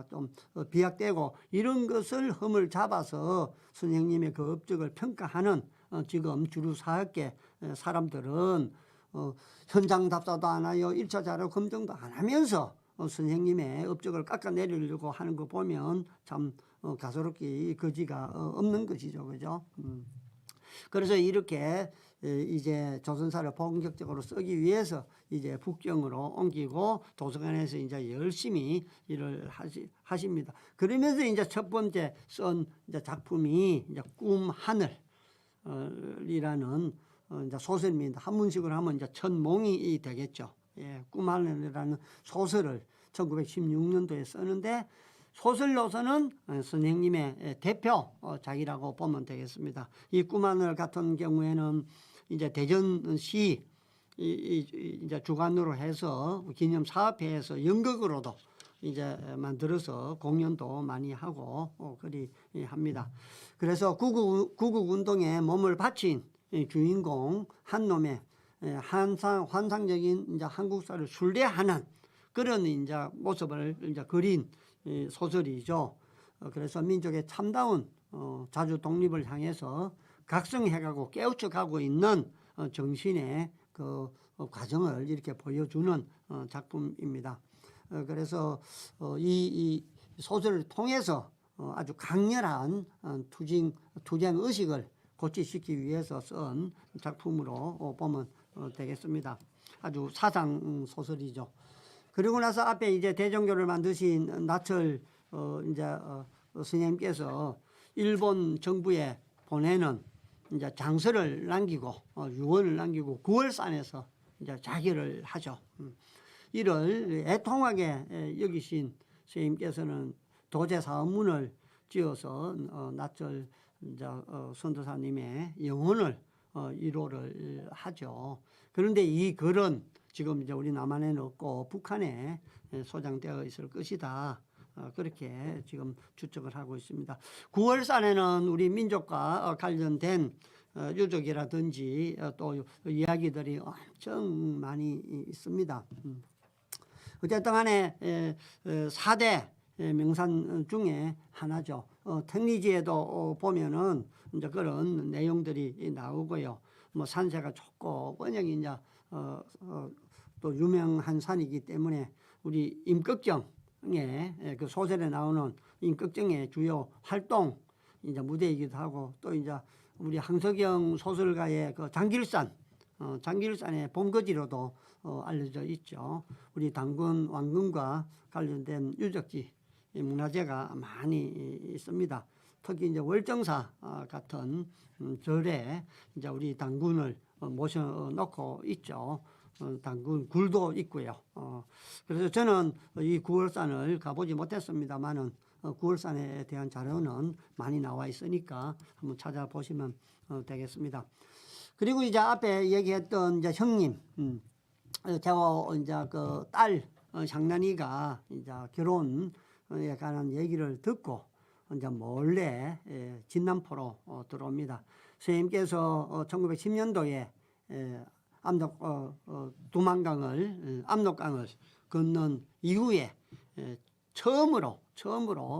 [SPEAKER 1] 좀 비약되고 이런 것을 흠을 잡아서 선생님의 그 업적을 평가하는 지금 주류 사학계 사람들은 현장 답사도 안 하여 1차 자료 검증도 안 하면서 선생님의 업적을 깎아내리려고 하는 거 보면 참 가소롭기 거지가 없는 것이죠. 그죠? 그래서 이렇게 이제 조선사를 본격적으로 쓰기 위해서 이제 북경으로 옮기고 도서관에서 이제 열심히 일을 하십니다. 그러면서 이제 첫 번째 쓴 이제 작품이 이제 꿈 하늘이라는 이제 소설입니다. 한문식으로 하면 이제 천몽이 되겠죠. 예, 꿈 하늘이라는 소설을 1916년도에 쓰는데 소설로서는 선생님의 대표작이라고 보면 되겠습니다. 이 꿈하늘 같은 경우에는 이제 대전시 이제 주관으로 해서 기념사업회에서 연극으로도 이제 만들어서 공연도 많이 하고 그리 합니다. 그래서 구국운동에 몸을 바친 주인공 한 놈의 환상적인 이제 한국사를 순례하는 그런 이제 모습을 이제 그린 소설이죠. 그래서 민족의 참다운 자주 독립을 향해서 각성해가고 깨우쳐가고 있는 정신의 그 과정을 이렇게 보여주는 작품입니다. 그래서 이 소설을 통해서 아주 강렬한 투쟁 의식을 고취시키기 위해서 쓴 작품으로 보면 되겠습니다. 아주 사상 소설이죠. 그리고 나서 앞에 이제 대종교를 만드신 나철 이제 스님께서 일본 정부에 보내는 이제 장서를 남기고 유언을 남기고 9월산에서 이제 자결을 하죠. 이를 애통하게 여기신 스님께서는 도제사문을 지어서 나철 이제 선도사님의 영혼을 위로를 하죠. 그런데 이 글은 지금 이제 우리 남한에는 없고 북한에 소장되어 있을 것이다. 그렇게 지금 추측을 하고 있습니다. 9월산에는 우리 민족과 관련된 유적이라든지 또 이야기들이 엄청 많이 있습니다. 어쨌든 간에 4대 명산 중에 하나죠. 택리지에도 보면은 이제 그런 내용들이 나오고요. 뭐 산세가 좋고 워낙 이제 또 유명한 산이기 때문에 우리 임꺽정 그 소설에 나오는 임꺽정의 주요 활동 이제 무대이기도 하고 또 이제 우리 황석영 소설가의 그 장길산의 본거지로도 알려져 있죠. 우리 당군 왕궁과 관련된 유적지 문화재가 많이 있습니다. 특히 이제 월정사 같은 절에 이제 우리 당군을 모셔놓고 있죠. 당군 굴도 있고요. 그래서 저는 이 구월산을 가보지 못했습니다만은 구월산에 대한 자료는 많이 나와 있으니까 한번 찾아보시면 되겠습니다. 그리고 이제 앞에 얘기했던 이제 형님, 제가 이제 그 딸 장난이가 이제 결혼에 관한 얘기를 듣고 이제 몰래 진남포로 들어옵니다. 선생님께서 1910년도에 압록강을 건넌 이후에 처음으로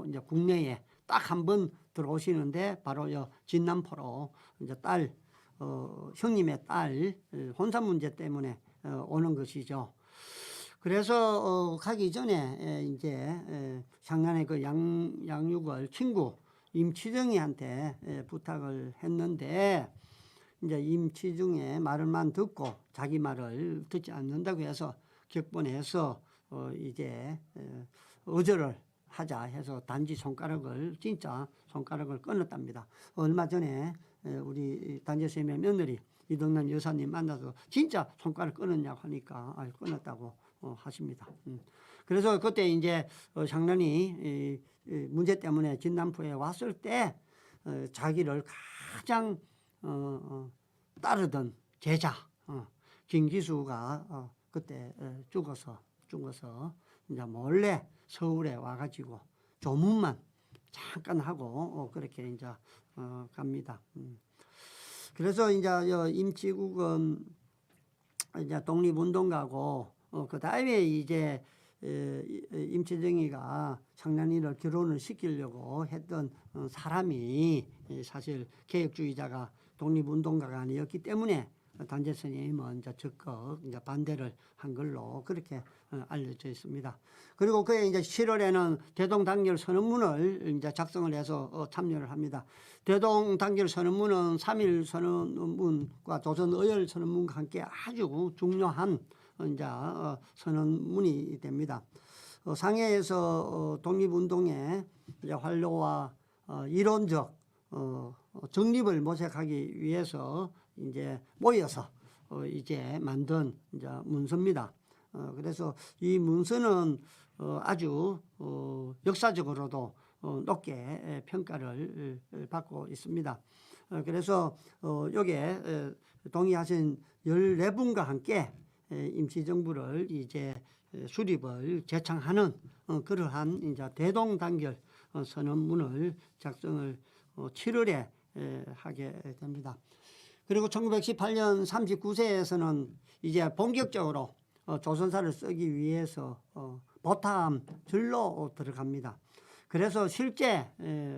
[SPEAKER 1] 이제 국내에 딱 한 번 들어오시는데 바로 진남포로 이제 형님의 딸 혼산 문제 때문에 오는 것이죠. 그래서 가기 전에 이제 장난의 그 양육을 친구 임치정이한테 부탁을 했는데 이제 임치중의 말을만 듣고 자기 말을 듣지 않는다고 해서 격분해서 이제 어절을 하자 해서 단지 진짜 손가락을 끊었답니다. 얼마 전에 우리 단지쌤의 며느리 이덕남 여사님 만나서 진짜 손가락 끊었냐고 하니까 끊었다고 하십니다. 그래서 그때 이제 장난이 문제 때문에 진남포에 왔을 때 자기를 가장 따르던 제자 김기수가 그때 죽어서 이제 몰래 서울에 와가지고 조문만 잠깐 하고 그렇게 이제 갑니다. 그래서 이제 임치국은 이제 독립운동가고 그 다음에 이제 임치정이가 장난이를 결혼을 시키려고 했던 사람이 사실 개혁주의자가 독립운동가가 아니었기 때문에 단재 스님은 이제 적극 이제 반대를 한 걸로 그렇게 알려져 있습니다. 그리고 그해 이제 7월에는 대동단결 선언문을 이제 작성을 해서 참여를 합니다. 대동단결 선언문은 3.1 선언문과 조선의열 선언문과 함께 아주 중요한 이제 선언문이 됩니다. 상해에서 독립운동의 이제 활로와 이론적 정립을 모색하기 위해서 이제 모여서 이제 만든 이제 문서입니다. 그래서 이 문서는 아주 역사적으로도 높게 평가를 받고 있습니다. 그래서 여기에 동의하신 14분과 함께 임시정부를 이제 수립을 제창하는 그러한 이제 대동단결 선언문을 작성을 7월에 하게 됩니다. 그리고 1918년 39세에서는 이제 본격적으로 조선사를 쓰기 위해서 보탐 절로 들어갑니다. 그래서 실제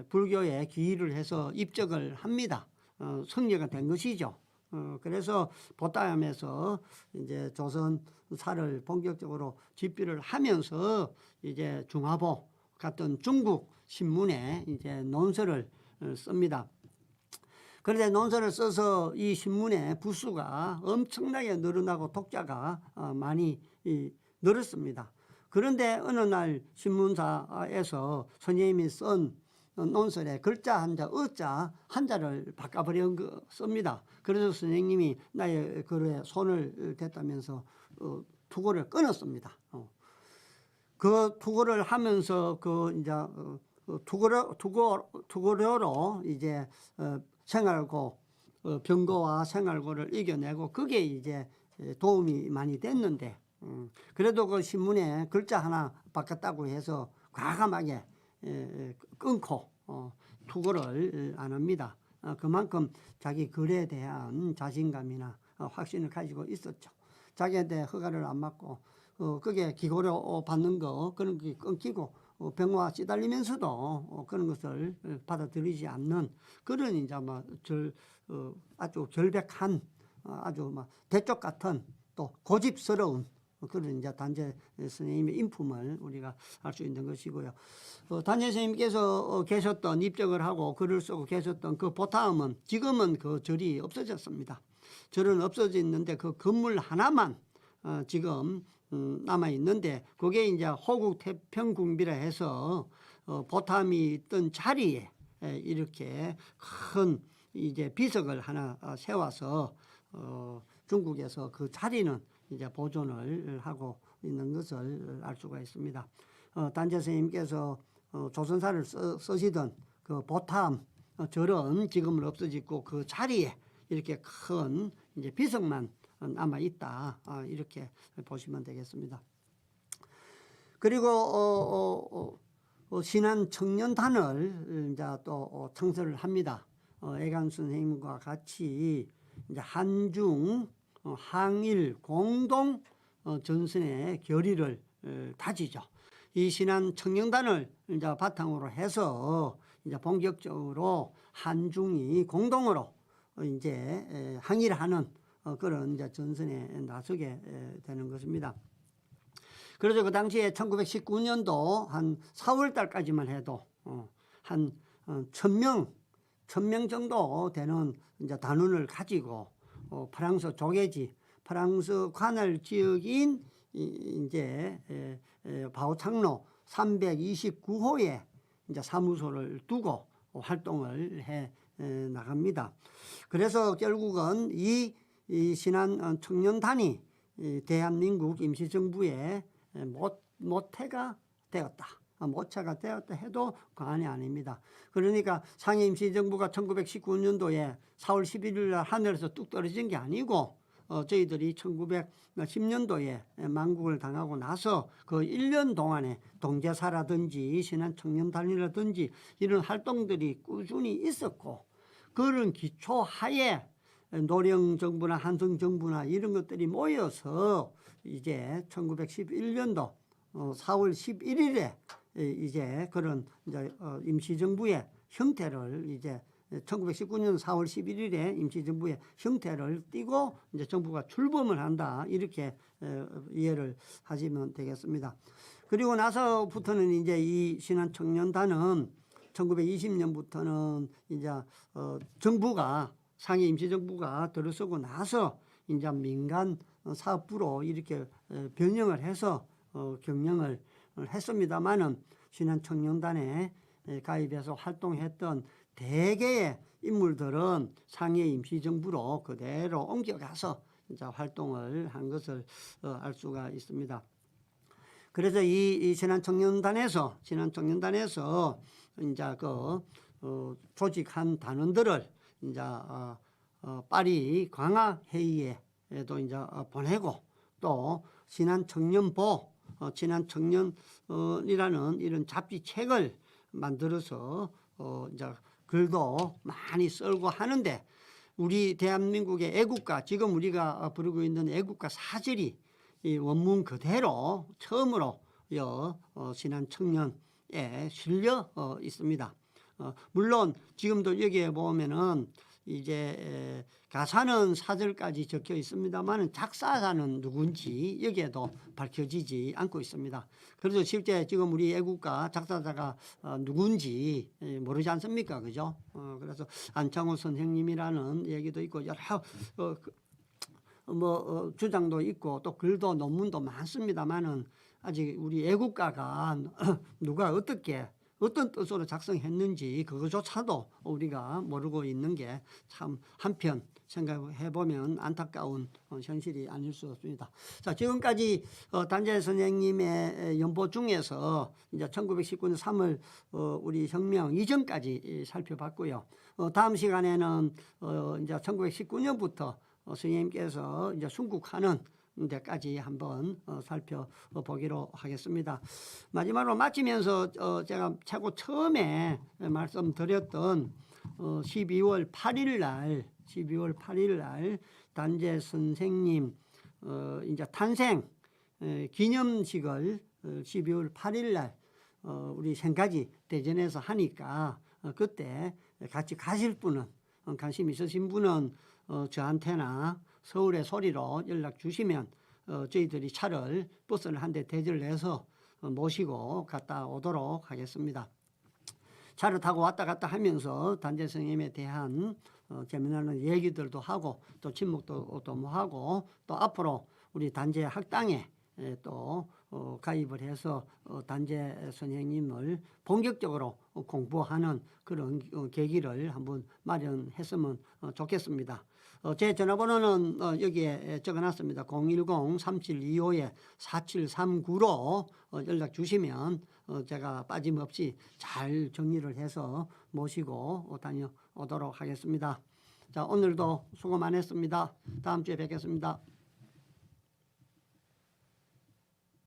[SPEAKER 1] 불교에 기의를 해서 입적을 합니다. 성녀가 된 것이죠. 그래서 보탐에서 이제 조선사를 본격적으로 집필을 하면서 이제 중화보 같은 중국 신문에 이제 논설을 씁니다. 그런데 논설을 써서 이 신문의 부수가 엄청나게 늘어나고 독자가 많이 늘었습니다. 그런데 어느 날 신문사에서 선생님이 쓴 논설에 글자 한자, 어자 한자를 바꿔버린 거 씁니다. 그래서 선생님이 나의 글에 손을 댔다면서 투고를 끊었습니다. 그 투고를 하면서 그 이제 투고료로 이제 생활고 병고와 생활고를 이겨내고 그게 이제 도움이 많이 됐는데 그래도 그 신문에 글자 하나 바꿨다고 해서 과감하게 끊고 투고를 안 합니다. 그만큼 자기 글에 대한 자신감이나 확신을 가지고 있었죠. 자기한테 허가를 안 받고 그게 기고료 받는 거 그런 게 끊기고 병화 시달리면서도 그런 것을 받아들이지 않는 그런 이제 아주 결백한 아주 대쪽 같은 또 고집스러운 그런 이제 단재 선생님의 인품을 우리가 알 수 있는 것이고요. 단재 선생님께서 계셨던 입적을 하고 글을 쓰고 계셨던 그 보타음은 지금은 그 절이 없어졌습니다. 절은 없어졌는데 그 건물 하나만 지금 남아 있는데 그게 이제 호국 태평궁비라 해서 보탐이 있던 자리에 이렇게 큰 이제 비석을 하나 세워서 중국에서 그 자리는 이제 보존을 하고 있는 것을 알 수가 있습니다. 단재 선생님께서 조선사를 쓰시던 그 보탐 절은 지금은 없어지고 그 자리에 이렇게 큰 이제 비석만 남아 있다. 이렇게 보시면 되겠습니다. 그리고 신한 청년단을 이제 또 창설을 합니다. 애간 선생님과 같이 이제 한중 항일 공동 전선의 결의를 다지죠. 이 신한 청년단을 이제 바탕으로 해서 이제 본격적으로 한중이 공동으로 이제 항일하는 그런 이제 전선에 나서게 되는 것입니다. 그래서 그 당시에 1919년도 한 4월 달까지만 해도 한 1000명 정도 되는 이제 단원을 가지고 프랑스 조계지, 프랑스 관할 지역인 이제 바오창로 329호에 이제 사무소를 두고 활동을 해 나갑니다. 그래서 결국은 이 신한 청년단이 대한민국 임시정부의 모태가 되었다. 모차가 되었다 해도 과언이 아닙니다. 그러니까 상해 임시정부가 1919년도에 4월 11일 날 하늘에서 뚝 떨어진 게 아니고 저희들이 1910년도에 망국을 당하고 나서 그 1년 동안에 동제사라든지 신한청년단이라든지 이런 활동들이 꾸준히 있었고 그런 기초하에 노령정부나 한성정부나 이런 것들이 모여서 이제 1911년도 4월 11일에 이제 그런 이제 임시정부의 형태를 이제 1919년 4월 11일에 임시정부의 형태를 띠고 이제 정부가 출범을 한다 이렇게 이해를 하시면 되겠습니다. 그리고 나서부터는 이제 이 신한청년단은 1920년부터는 이제 정부가 상해 임시정부가 들어서고 나서 이제 민간 사업부로 이렇게 변형을 해서 경영을 했습니다만은 신한청년단에 가입해서 활동했던 대개의 인물들은 상해 임시정부로 그대로 옮겨가서 이제 활동을 한 것을 알 수가 있습니다. 그래서 이 신한청년단에서 이제 그 조직한 단원들을 이제 파리 광화 회의에도 이제 보내고 또 신한청년보 신한청년이라는 이런 잡지책을 만들어서 이제 글도 많이 쓰고 하는데 우리 대한민국의 애국가 지금 우리가 부르고 있는 애국가 사절이 이 원문 그대로 처음으로 신한청년에 실려 있습니다. 물론 지금도 여기에 보면은 이제 가사는 사절까지 적혀 있습니다만 작사자는 누군지 여기에도 밝혀지지 않고 있습니다. 그래서 실제 지금 우리 애국가 작사자가 누군지 모르지 않습니까? 그죠? 그래서 안창호 선생님이라는 얘기도 있고 여러 주장도 있고 또 글도 논문도 많습니다만은 아직 우리 애국가가 누가 어떤 뜻으로 작성했는지 그것조차도 우리가 모르고 있는 게 참 한편 생각해보면 안타까운 현실이 아닐 수 없습니다. 자, 지금까지 단재 선생님의 연보 중에서 이제 1919년 3월 우리 혁명 이전까지 살펴봤고요. 다음 시간에는 이제 1919년부터 선생님께서 이제 순국하는 데까지 한번 살펴보기로 하겠습니다. 마지막으로 마치면서 제가 최고 처음에 말씀드렸던 12월 8일 날 단재 선생님 이제 탄생 기념식을 12월 8일 날 우리 생가지 대전에서 하니까 그때 같이 가실 분은 관심 있으신 분은 저한테나 서울의 소리로 연락 주시면 저희들이 차를 버스를 한 대 대절을 해서 모시고 갔다 오도록 하겠습니다. 차를 타고 왔다 갔다 하면서 단재 선생님에 대한 재미나는 얘기들도 하고 또 친목도 또 뭐 하고 또 앞으로 우리 단재 학당에 또 가입을 해서 단재 선생님을 본격적으로 공부하는 그런 계기를 한번 마련했으면 좋겠습니다. 제 전화번호는 여기에 적어놨습니다. 010-3725-4739로 연락 주시면 제가 빠짐없이 잘 정리를 해서 모시고 다녀오도록 하겠습니다. 자, 오늘도 수고 많았습니다. 다음 주에 뵙겠습니다.